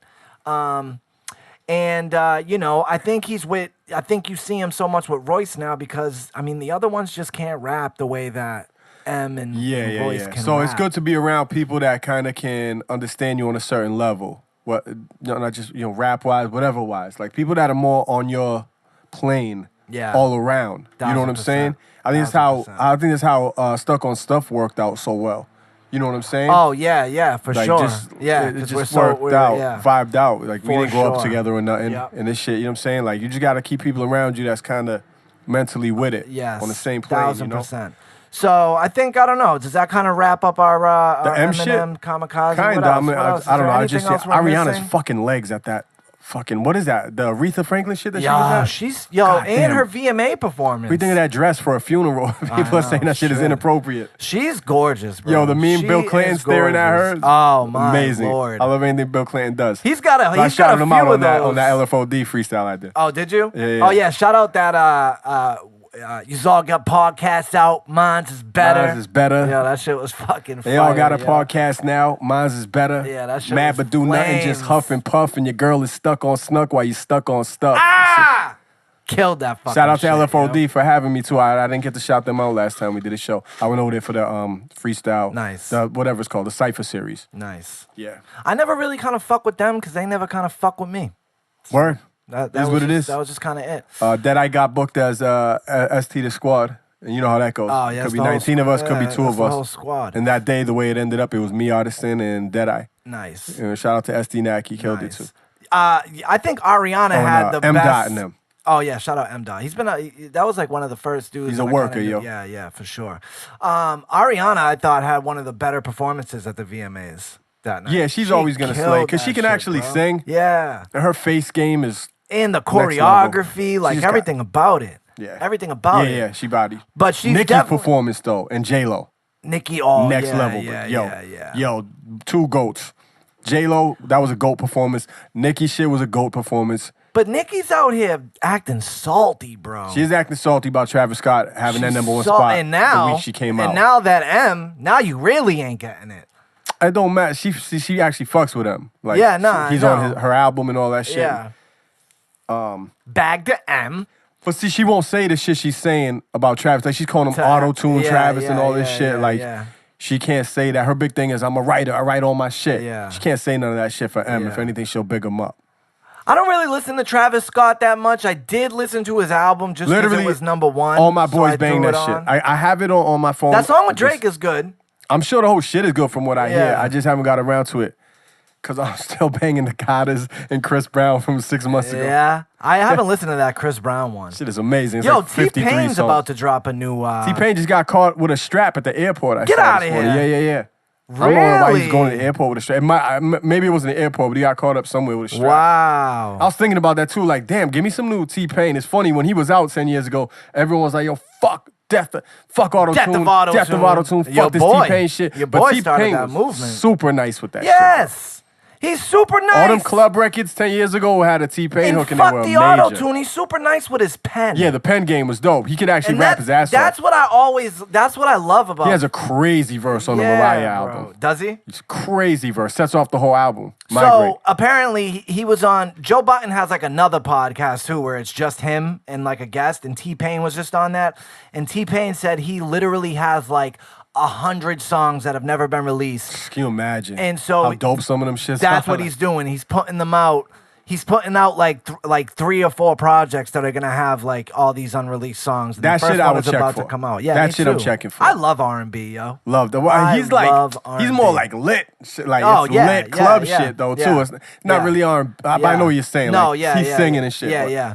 And I think I think you see him so much with Royce now because I mean the other ones just can't rap the way that M and Yeah. voice can So rap. it's good to be around people that kind of can understand you on a certain level. What, not just rap wise, whatever wise. Like people that are more on your plane. Yeah. All around. You know what I'm 1000%. saying? I think that's how Stuck on Stuff worked out so well. You know what I'm saying? Oh yeah, for like sure. Just, yeah, it because just we're worked out, yeah. vibed out. Like we For didn't grow up sure. together or nothing. Yep. And this shit, you know what I'm saying? Like you just gotta keep people around you that's kind of mentally with it. Yes, on the same plane. 1000%. So I think I don't know. Does that kind of wrap up our M Eminem shit? Kamikaze? Kind What of. else? I mean, What else? Is I don't there know. I anything just else we're Ariana's missing? fucking legs at that fucking, what is that? The Aretha Franklin shit that she was Yeah, at? she's God and damn. her VMA performance. What do you think of that dress for a funeral? People are saying that shit is inappropriate. She's gorgeous, bro. Yo, the meme She Bill Clinton is staring at her. gorgeous. Oh my amazing. lord! I love anything Bill Clinton does. He's got a I he's got shouted a him few out of on that those. on that LFOD freestyle I did. Oh, did you? Yeah. Oh yeah, shout out that you all got podcasts out. Mine's is better. Mine's is better. Yeah, that shit was fucking They fire, all got a yo. podcast now. Mine's is better. Yeah, that shit Mad was but do nothing, just flames. huff and puff, and your girl is stuck on Snuk while you stuck on stuff. Ah! Killed that fucking Shout out to shit, LFOD yo. for having me too. I didn't get to shout them out last time we did a show. I went over there for the freestyle. Nice. The, whatever it's called, the Cypher series. Nice. Yeah. I never really kind of fuck with them because they never kind of fuck with me. Word. That Is was what it just- is. That was just kind of it. That I got booked as ST the Squad. And you know how that goes. Oh, yeah, could it's be the whole 19 of us, could be yeah, 2 that's of the us. whole squad. And that day, the way it ended up, it was me, Artisan, and Deadeye. Nice. Shout out to SD Knack, he killed it Nice. too. I think Ariana had the M. best. Dot and them. Oh yeah, shout out M. Dot. He's been that was like one of the first dudes. He's that a I worker, kinda yo. knew. Yeah, for sure. Ariana, I thought had one of the better performances at the VMAs that night. Yeah, she's She always gonna killed slay because that she can shit, actually bro. sing. Yeah, And her face game is and the level. choreography, like She's got- everything about it. Yeah. everything about it. Yeah, she body. But she's Nicki's definitely- performance though, and J Lo, Nicki, oh next yeah, level. Yeah, but yo, yeah. yo, 2 goats. J Lo, that was a goat performance. Nicki shit was a goat performance. But Nicki's out here acting salty, bro. She's acting salty about Travis Scott having that She's number 1 sal- spot and now, the week she came out. And now that M, now you really ain't getting it. It don't matter. She actually fucks with him. Like, Yeah, nah, he's I on know. her album and all that shit. Yeah. Bag to M. But see, she won't say the shit she's saying about Travis. Like she's calling him To- auto-tune yeah, Travis and yeah, all this yeah, shit. yeah, like yeah. she can't say that. Her big thing is I'm a writer. I write all my shit. Yeah. She can't say none of that shit for M. If Yeah. anything, she'll big him up. I don't really listen to Travis Scott that much. I did listen to his album just because Literally, it was number one. all my so boys I bang threw that it shit. on. I have it on my phone. That song with Just- Drake is good. I'm sure the whole shit is good from what I hear. Yeah. I just haven't got around to it. Because I'm still banging the Carters and Chris Brown from 6 months ago. Yeah. I haven't listened to that Chris Brown one. Shit is amazing. It's Yo, like 53 T-Pain's songs. about to drop a new... T-Pain just got caught with a strap at the airport. I Get saw outta this morning. here. Yeah. I don't know why he's going to Really? the airport with a strap. Maybe it wasn't the airport, but he got caught up somewhere with a strap. Wow. I was thinking about that too. Like, damn, give me some new T-Pain. It's funny, when he was out 10 years ago, everyone was like, yo, fuck auto-tune. Death of auto-tune. Death of auto-tune. Your Fuck this boy. T-Pain shit. Your But boy started T-Pain that was movement. super nice with that shit. Yes. He's super nice. All them club records 10 years ago had a T-Pain And hook and they fuck were the major. auto-tune. He's super nice with his pen. Yeah, the pen game was dope. He could actually And rap his ass that's off. that's what I love about He has a crazy verse on the Yeah, Mariah bro. album. Does he? It's a crazy verse. Sets off the whole album. So Migrate. apparently he was on, Joe Button has like another podcast too where it's just him and like a guest, and T-Pain was just on that. And T-Pain said he literally has like 100 songs that have never been released. Can you imagine? And so how dope some of them shits That's are? what he's doing. He's putting them out. He's putting out like 3 or 4 projects that are gonna have like all these unreleased songs. And That the first shit I one would is check about for. to come out. Yeah, That me shit I'm too. checking for. I love R&B, yo. Love the I he's like love he's R&B. more like lit shit, like Oh, it's yeah, lit yeah, club yeah, shit though yeah. too. It's not Yeah. really R&B. But I know what you're saying. No, like, yeah, he's yeah, singing yeah. and shit. Yeah, but yeah.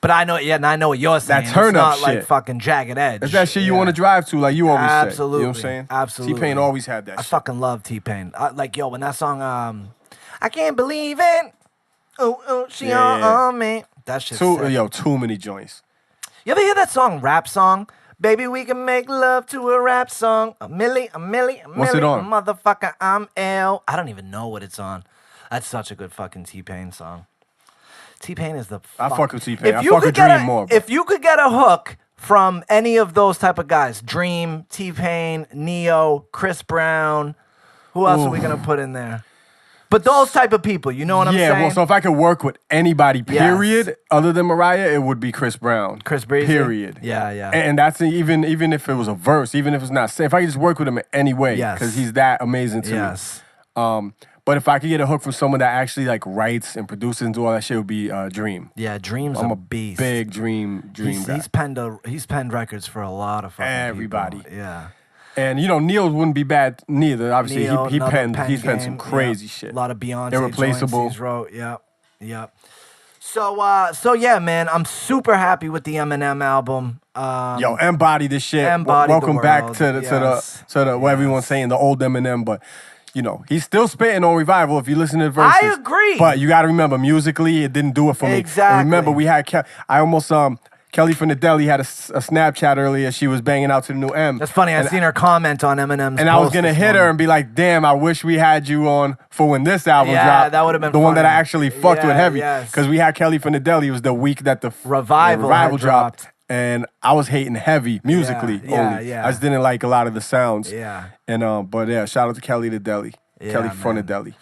But I know, and I know what you're saying. That turn it's up not like shit. fucking Jagged Edge. It's that shit you Yeah. want to drive to, like you always Absolutely. say. You know what I'm saying? Absolutely. T-Pain always had that I shit. fucking love T-Pain. Like, yo, when that song, I can't believe it. Ooh, she Yeah, on me. That shit's sick. Too many joints. You ever hear that song, Rap Song? Baby, we can make love to a rap song. A milli, What's it on? motherfucker, I'm L. I don't even know what it's on. That's such a good fucking T-Pain song. T-Pain is the I fuck- fuck with T-Pain. I If you fuck could with get Dream a- more, bro. If you could get a hook from any of those type of guys, Dream, T-Pain, Neo, Chris Brown, who else are we Ooh. gonna put in there? But those type of people, you know what I'm saying? Yeah, well, so if I could work with anybody, period, other than Mariah, it would be Chris Brown. Chris Breezy? Period. Yeah. And that's even if it was a verse, even if it's not, if I could just work with him in any way, because he's that amazing to me. But if I could get a hook from someone that actually like writes and produces and do all that shit, it would be Dream. Yeah, Dream's I'm a beast. Big Dream guy. He's penned records for a lot of fucking everybody. People. Yeah. And Neil wouldn't be bad neither. Obviously, Neil, he's penned some crazy shit. A lot of Beyonce Irreplaceable. He's wrote. Yep. So yeah, man, I'm super happy with the Eminem album. Yo, embody this shit. Welcome back to the what everyone's saying, the old Eminem, but he's still spitting on Revival if you listen to the verses. I agree. But you got to remember, musically, it didn't do it for me. Exactly. And remember, we had Kelly from the Deli had a Snapchat earlier. She was banging out to the new M. That's funny. I seen her comment on Eminem's and I was going to hit her and be like, damn, I wish we had you on for when this album dropped. Yeah, that would have been the funny. one that I actually fucked with heavy. Yes. Because we had Kelly from the Deli. It was the week that the Revival dropped. And I was hating heavy musically only. Yeah. I just didn't like a lot of the sounds. Yeah. And but yeah, shout out to Kelly the Deli. Kelly from the Deli.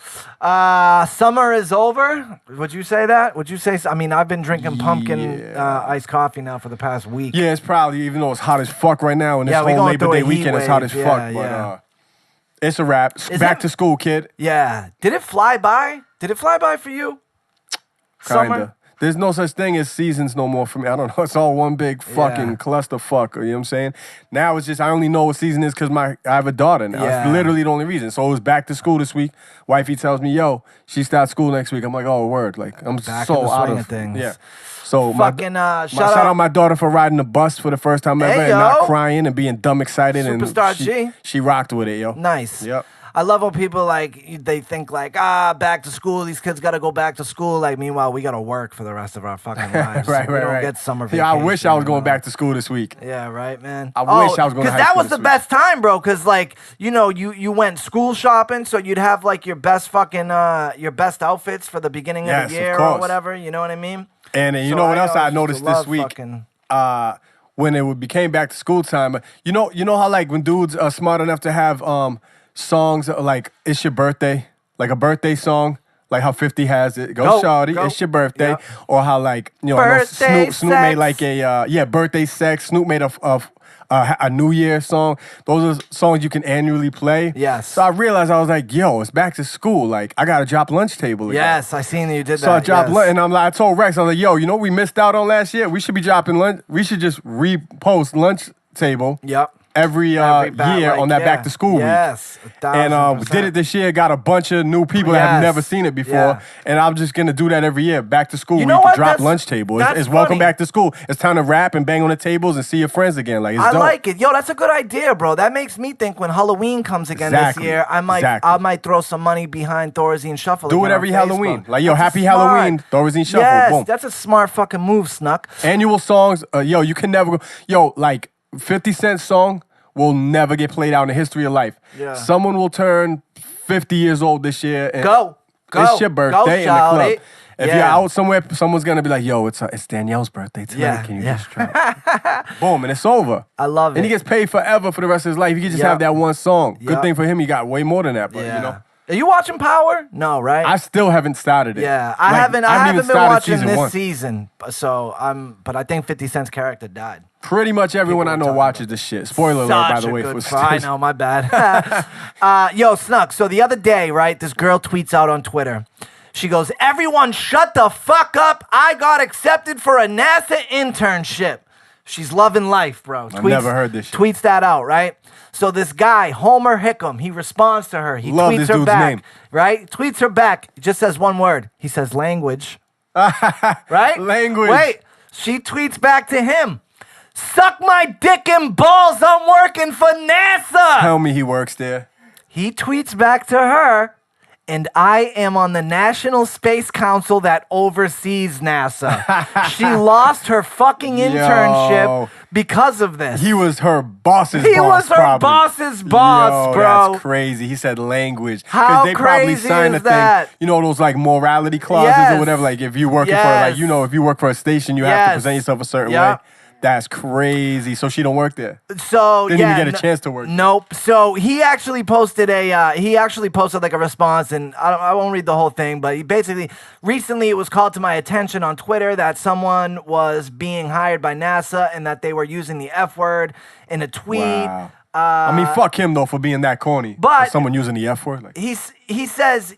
Summer is over. Would you say that? Would you say? I mean, I've been drinking pumpkin iced coffee now for the past week. Yeah, it's probably, even though it's hot as fuck right now, and this whole Labor Day weekend is hot as fuck. But it's a wrap. Back to school, kid. Yeah. Did it fly by? Did it fly by for you? Kinda. There's no such thing as seasons no more for me. I don't know. It's all one big fucking clusterfuck. You know what I'm saying? Now it's just, I only know what season is because I have a daughter now. It's literally the only reason. So it was back to school this week. Wifey tells me, yo, she starts school next week. I'm like, oh, word. Like, I'm back so in the out swing of of things. Yeah. So shout out my daughter for riding the bus for the first time ever and not crying and being dumb excited. Superstar and she rocked with it, yo. Nice. Yep. I love when people they think back to school. These kids got to go back to school. Like, meanwhile, we got to work for the rest of our fucking lives. right. We don't get summer vacation. Yeah, I wish I was going back to school this week. Yeah, right, man. I wish I was going to high school. Because that was the best time, bro. Because you went school shopping, so you'd have like your best outfits for the beginning of the year or whatever. You know what I mean? And you know what else I noticed this week? When it became back to school time, you know how like when dudes are smart enough to have songs like "It's Your Birthday," like a birthday song, like how 50 has it. Go shawty, it's your birthday. Yep. Or how like Snoop made like a birthday sex. Snoop made a New Year song. Those are songs you can annually play. Yes. So I realized, I was like, yo, it's back to school. Like, I got to drop Lunch Table again. Yes, I seen that you did that. So I dropped Lunch, and I told Rex, I was like, yo, you know what we missed out on last year? We should be dropping Lunch. We should just repost Lunch Table. Yep. Every year on that back to school week. Yes. And we did it this year, got a bunch of new people that have never seen it before. Yeah. And I'm just gonna do that every year. Back to school week, drop Lunch Table. It's welcome back to school. It's time to rap and bang on the tables and see your friends again. Like, it's dope. like it. Yo, that's a good idea, bro. That makes me think when Halloween comes again this year, I might throw some money behind Thorazine Shuffle. Do it every Halloween. Like, yo, happy Halloween, Thorazine Shuffle. Yes, boom. That's a smart fucking move, Snuk. Annual songs, yo, you can never go. Yo, like 50 Cent song will never get played out in the history of life. Yeah. Someone will turn 50 years old this year. And go. It's your birthday in the club. If you're out somewhere, someone's gonna be like, yo, it's Danielle's birthday tonight. Yeah. Can you just drop? Boom, and it's over. I love it. And he gets paid forever for the rest of his life. He can just have that one song. Good thing for him, he got way more than that, but you know. Are you watching Power? No, right? I still haven't started it. Yeah, I haven't been watching this season. So but I think 50 Cent's character died. Pretty much everyone I know watches this shit. Spoiler alert, by the way. I know, my bad. Yo, Snuk, so the other day, right, this girl tweets out on Twitter. She goes, everyone shut the fuck up. I got accepted for a NASA internship. She's loving life, bro. I've never heard this shit. Tweets that out, right? So this guy, Homer Hickam, he responds to her. He Love tweets this her dude's back, name. right? Tweets her back. He just says one word. He says language. Right? Language. Wait. She tweets back to him. Suck my dick and balls. I'm working for NASA. Tell me he works there. He tweets back to her. And I am on the National Space Council that oversees NASA. She lost her fucking internship because of this. He was her boss's boss. He was her boss's boss, bro. That's crazy. He said language. How they probably crazy signed is a that? thing. You know those like morality clauses or whatever. Like if you working for if you work for a station, you have to present yourself a certain way. That's crazy. So she don't work there. So Didn't even get a chance to work. Nope. So he actually posted like a response, and I won't read the whole thing, but he basically recently it was called to my attention on Twitter that someone was being hired by NASA and that they were using the F word in a tweet. Wow. I mean, fuck him though for being that corny. But for someone using the F word. Like. He says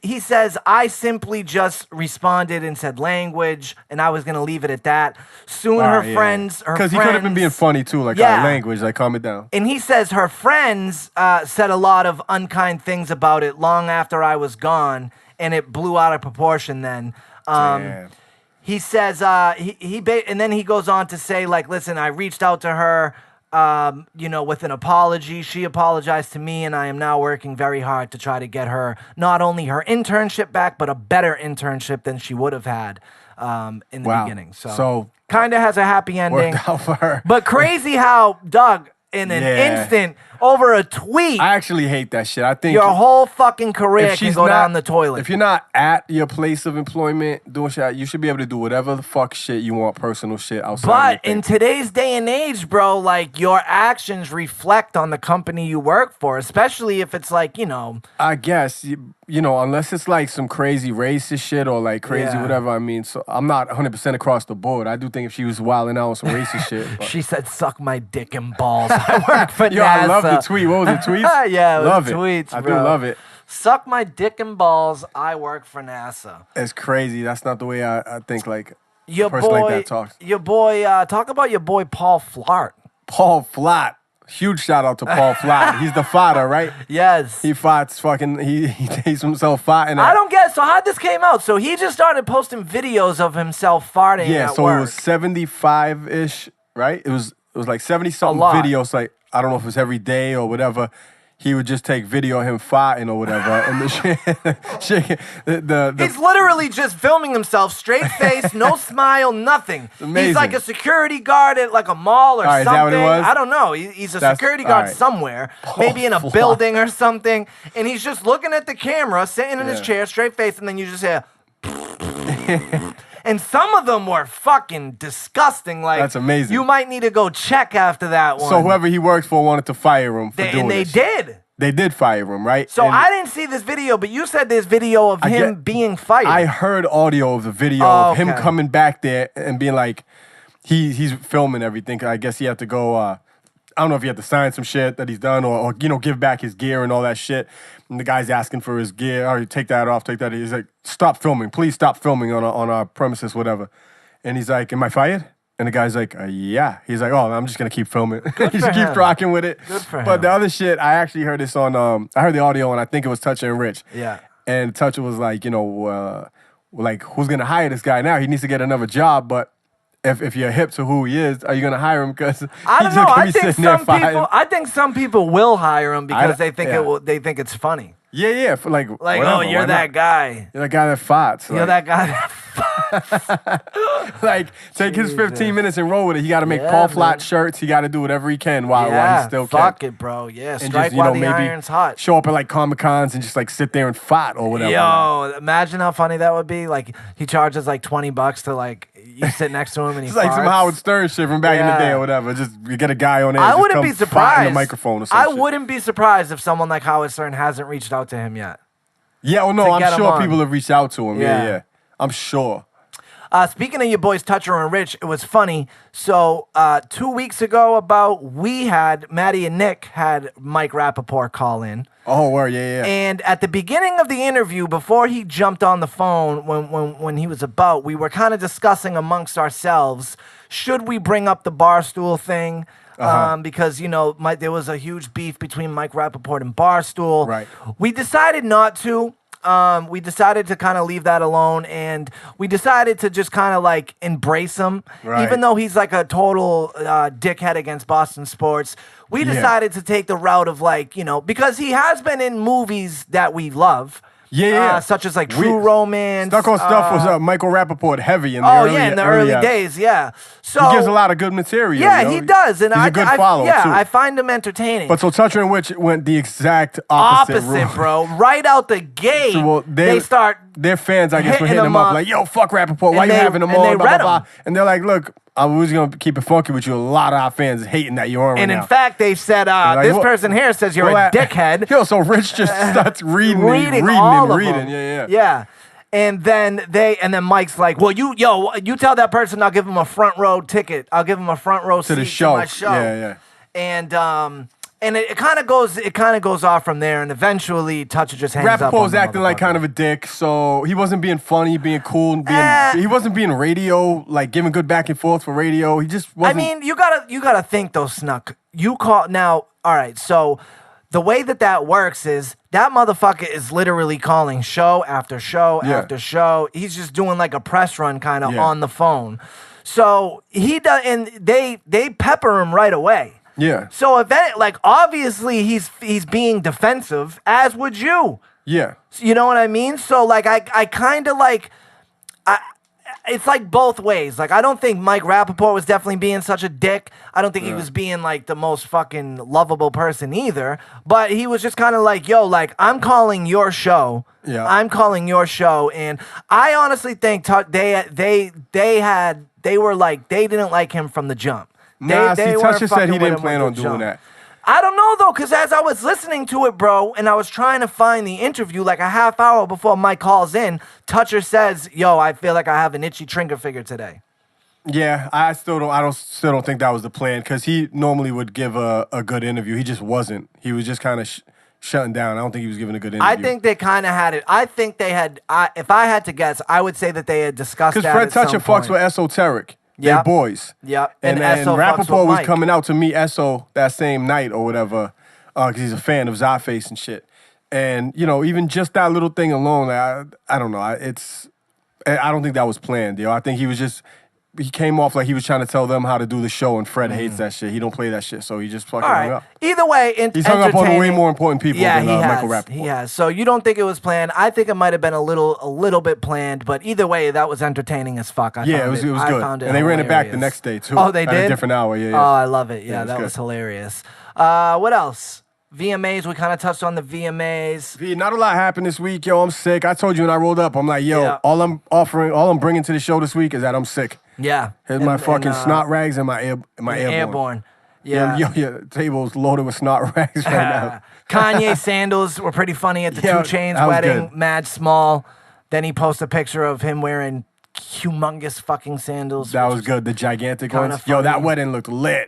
I simply just responded and said language, and I was gonna leave it at that. Soon her friends, because he could have been being funny too, like language, like calm it down. And he says her friends said a lot of unkind things about it long after I was gone, and it blew out of proportion. Then. Damn. He says and then he goes on to say like, listen, I reached out to her. With an apology. She apologized to me, and I am now working very hard to try to get her not only her internship back, but a better internship than she would have had in the beginning. So kind of has a happy ending. Worked out for her. But crazy how, Doug, in an instant, over a tweet. I actually hate that shit. I think your whole fucking career can go down the toilet. If you're not at your place of employment doing shit, you should be able to do whatever the fuck shit you want, personal shit outside. But in today's day and age, bro, like your actions reflect on the company you work for, especially if it's like, I guess, unless it's like some crazy racist shit or like crazy whatever. I mean, so I'm not 100% across the board. I do think if she was wilding out on some racist shit. But. She said, suck my dick and balls. I work for NASA. Yo, I love the tweet. What was it, tweets? Yeah, love it. Tweets, I bro. do love it. Suck my dick and balls. I work for NASA. It's crazy. That's not the way I think like your a person boy, like that talks. Your boy, talk about your boy Paul Flart. Paul Flat. Huge shout out to Paul Flat. He's the fighter, right? Yes. He fights fucking, he takes himself fighting. I don't get it. So how'd this came out? So he just started posting videos of himself farting at so work. it was 75-ish, right? It was like 70-something videos. Like, I don't know if it was every day or whatever. He would just take video of him fighting or whatever. And the shit, he's literally just filming himself, straight face, no smile, nothing. Amazing. He's like a security guard at like a mall or something. Is that what it was? I don't know. He's a security guard somewhere, maybe in a building or something. And he's just looking at the camera, sitting in his chair, straight face, and then you just hear... And some of them were fucking disgusting. Like, that's amazing. You might need to go check after that one. So whoever he worked for wanted to fire him for doing and they this. did. They did fire him, right? So I didn't see this video, but you said there's video of him being fired. I heard audio of the video of him coming back there and being like, he's filming everything. I guess he had to go, I don't know if he had to sign some shit that he's done or give back his gear and all that shit. And the guy's asking for his gear. Oh, take that off, take that. He's like, stop filming. Please stop filming on our premises, whatever. And he's like, am I fired? And the guy's like, yeah. He's like, oh, I'm just going to keep filming. He just keeps rocking with it. Good for him. But the other shit, I actually heard this on, I heard the audio and I think it was Toucher and Rich. Yeah. And Toucher was like, like, who's going to hire this guy now? He needs to get another job, but if you're hip to who he is, are you going to hire him? Because I don't know. I think some people will hire him because they think they think it's funny. Yeah, for like whatever, oh, you're that guy. You're that guy that fights. You're that guy that fights. Like, take his 15 minutes and roll with it. He got to make Paul Flat shirts. He got to do whatever he can while he still can. Fuck it, bro. Yeah, strike while the iron's hot. Show up at like Kamikaze and just like sit there and fight or whatever. Yo, imagine how funny that would be. Like, he charges like $20 to like, you sit next to him and he it's like some Howard Stern shit from back in the day or whatever. Just you get a guy on there. I wouldn't be surprised. The microphone or something. I wouldn't be surprised if someone like Howard Stern hasn't reached out to him yet. Yeah, well, no, I'm sure people have reached out to him. Yeah. I'm sure. Speaking of your boys Toucher and Rich, it was funny. So 2 weeks ago, Maddie and Nick had Mike Rappaport call in. Oh, word, yeah. And at the beginning of the interview, before he jumped on the phone, when he was about, we were kind of discussing amongst ourselves, should we bring up the Barstool thing? Because, there was a huge beef between Mike Rappaport and Barstool. Right. We decided not to. We decided to kind of leave that alone, and we decided to just kind of like embrace him. Right. Even though he's like a total dickhead against Boston sports, we decided to take the route of like, because he has been in movies that we love. Yeah. Such as like True Romance. Stuck on Stuff was Michael Rappaport heavy in the in the early days, yeah. So he gives a lot of good material. Yeah, he does, and he's a good follow too. I find him entertaining. But so Toucher and Witch went the exact opposite bro. Right out the gate, so, they start. Their fans, I guess, were hitting them up like, "Yo, fuck Rappaport. Why you having them on?" Blah, blah, blah. And they're like, "Look, I was gonna keep it funky with you. A lot of our fans hating that you're on right now." And in fact, they said, like, "This person here says you're a dickhead." Yo, so Rich just starts reading. Yeah. And then Mike's like, "Well, you tell that person I'll give him a front row ticket. I'll give him a front row seat to my show." Yeah. And it kind of goes off from there, and eventually Toucher just hangs up. Rappaport was acting like kind of a dick, so he wasn't being funny, being cool, he wasn't being radio, like giving good back and forth for radio. He just wasn't. I mean, you gotta think though, Snuk. You call now. All right, so the way that works is that motherfucker is literally calling show after show after show. He's just doing like a press run kind of on the phone. So he does, and they pepper him right away. Yeah. So obviously he's being defensive, as would you. Yeah. You know what I mean? So like I kind of like it's like both ways. Like I don't think Mike Rappaport was definitely being such a dick. I don't think he was being like the most fucking lovable person either. But he was just kind of like, "Yo, like I'm calling your show. Yeah. I'm calling your show." And I honestly think they didn't like him from the jump. Toucher said he didn't plan on doing that. I don't know, though, because as I was listening to it, bro, and I was trying to find the interview like a half hour before Mike calls in, Toucher says, "Yo, I feel like I have an itchy trigger figure today." Yeah, I still don't think that was the plan, because he normally would give a good interview. He just wasn't. He was just kind of shutting down. I don't think he was giving a good interview. I think they kind of had it. I think they had, if I had to guess, I would say that they had discussed that. Because Fred Toucher fucks with Esoteric. They're boys. Yep. And Rappaport was coming out to meet Esso that same night or whatever, because he's a fan of Zaface and shit. And, even just that little thing alone, I don't know. I don't think that was planned, yo. I think he came off like he was trying to tell them how to do the show, and Fred hates that shit. He don't play that shit, so he just fucking hung up. Either way, he's hung up on way more important people than Michael Rappaport. He has. So you don't think it was planned? I think it might have been a little bit planned, but either way, that was entertaining as fuck. It was good. And they ran it back the next day too. Oh, they did? At a different hour. Yeah. Oh, I love it. Yeah, that was hilarious. What else? VMAs, we kind of touched on the VMAs. Not a lot happened this week, yo. I'm sick. I told you when I rolled up, I'm like, yo, all I'm bringing to the show this week is that I'm sick. Yeah. Here's my fucking snot rags and my Airborne. Yeah. Your table's loaded with snot rags right now. Kanye sandals were pretty funny at the 2 Chainz wedding. Good. Mad small. Then he posted a picture of him wearing humongous fucking sandals. That was good. The gigantic ones. Funny. Yo, that wedding looked lit.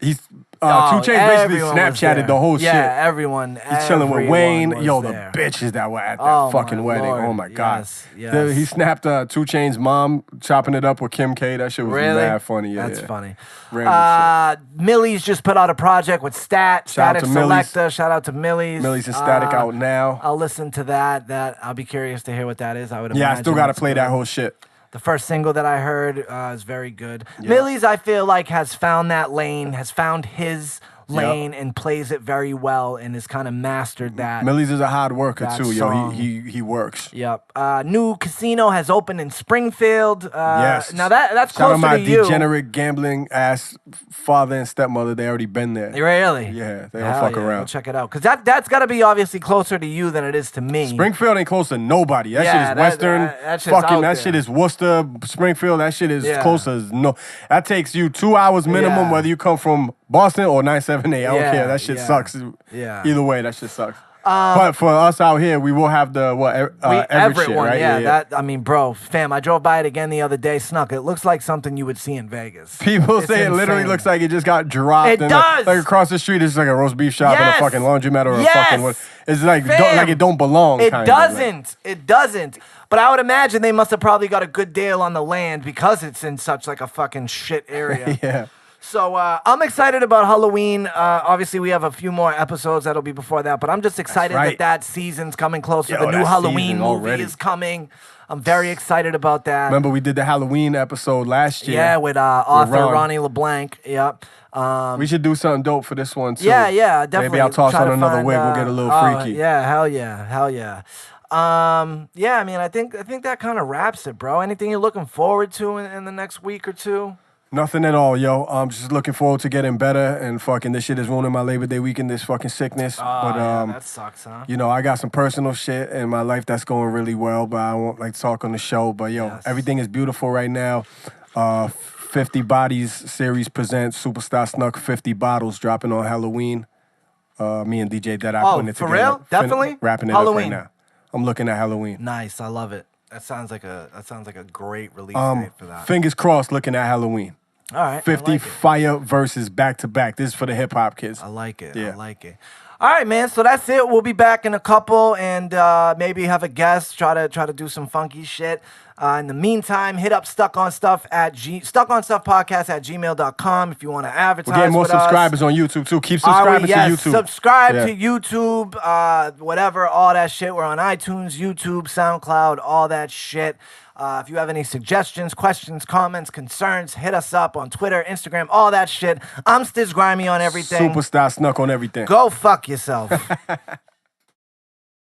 He's 2 Chainz basically Snapchatted the whole shit. Yeah, everyone. He's chilling with Wayne. Yo, the bitches that were at that fucking wedding. Lord. Oh my god. Yes. He snapped 2 Chainz mom chopping it up with Kim K. That shit was mad funny. Yeah, that's funny. Random Millie's just put out a project with Static Selector. Shout out to Millie's. Millie's and Static out now. I'll listen to that. I'll be curious to hear what that is. I would. Yeah, I still gotta play that whole shit. The first single that I heard is very good. Millie's, I feel like, has found that lane, has found his lane, and plays it very well, and has kind of mastered that. Millie's is a hard worker too, song. yo. He works. Yep. New casino has opened in Springfield. Yes. Now that's Shout closer out my to you. degenerate gambling ass father and stepmother. They already been there. Really? Yeah. They don't fuck around. We'll check it out, because that's got to be obviously closer to you than it is to me. Springfield ain't close to nobody. That shit is Western. That shit is Worcester, Springfield. That shit is close as no. That takes you 2 hours minimum, whether you come from Boston or 978. I don't care. That shit sucks. Yeah. Either way, that shit sucks. But for us out here, we will have the Everett shit, one, right? That, I mean, bro, fam, I drove by it again the other day. Snuk. It looks like something you would see in Vegas. People say it literally looks like it just got dropped. It does. Like across the street, it's like a roast beef shop and a fucking laundromat or a fucking what? It's like it don't belong. It doesn't. It doesn't. But I would imagine they must have probably got a good deal on the land because it's in such like a fucking shit area. Yeah. So I'm excited about Halloween. Obviously, we have a few more episodes that'll be before that, but I'm just excited that season's coming closer. The new Halloween movie is coming. I'm very excited about that. Remember, we did the Halloween episode last year. Yeah, with author Ronnie LeBlanc. Yep. We should do something dope for this one, too. Yeah, definitely. Maybe I'll toss on another wig. We'll get a little freaky. Yeah, hell yeah. Yeah, I mean, I think that kind of wraps it, bro. Anything you're looking forward to in the next week or two? Nothing at all, yo. I'm just looking forward to getting better, and fucking this shit is ruining my Labor Day weekend, this fucking sickness. Oh, yeah, that sucks, huh? You know, I got some personal shit in my life that's going really well, but I won't like talk on the show. But yo, Yes. everything is beautiful right now. 50 Bodies series presents Superstah Snuk 50 bottles dropping on Halloween. Me and DJ Dead Oh, putting it for together. real? Definitely? Wrapping it Halloween. up right now. I'm looking at Halloween. Nice, I love it. That sounds like a great release date for that. Fingers crossed, looking at Halloween. All right, 50 I like it. fire versus back to back. This is for the hip hop kids. I like it. Yeah. I like it. All right, man. So that's it. We'll be back in a couple, and maybe have a guest. Try to do some funky shit. In the meantime, hit up StuckOnStuffPodcast@gmail.com if you want to advertise. We're getting more with us. subscribers on YouTube too. Keep Are subscribing we? Yes, to YouTube. subscribe Yeah. to YouTube, whatever, all that shit. We're on iTunes, YouTube, SoundCloud, all that shit. If you have any suggestions, questions, comments, concerns, hit us up on Twitter, Instagram, all that shit. I'm Stiz Grimey on everything. Superstah Snuk on everything. Go fuck yourself.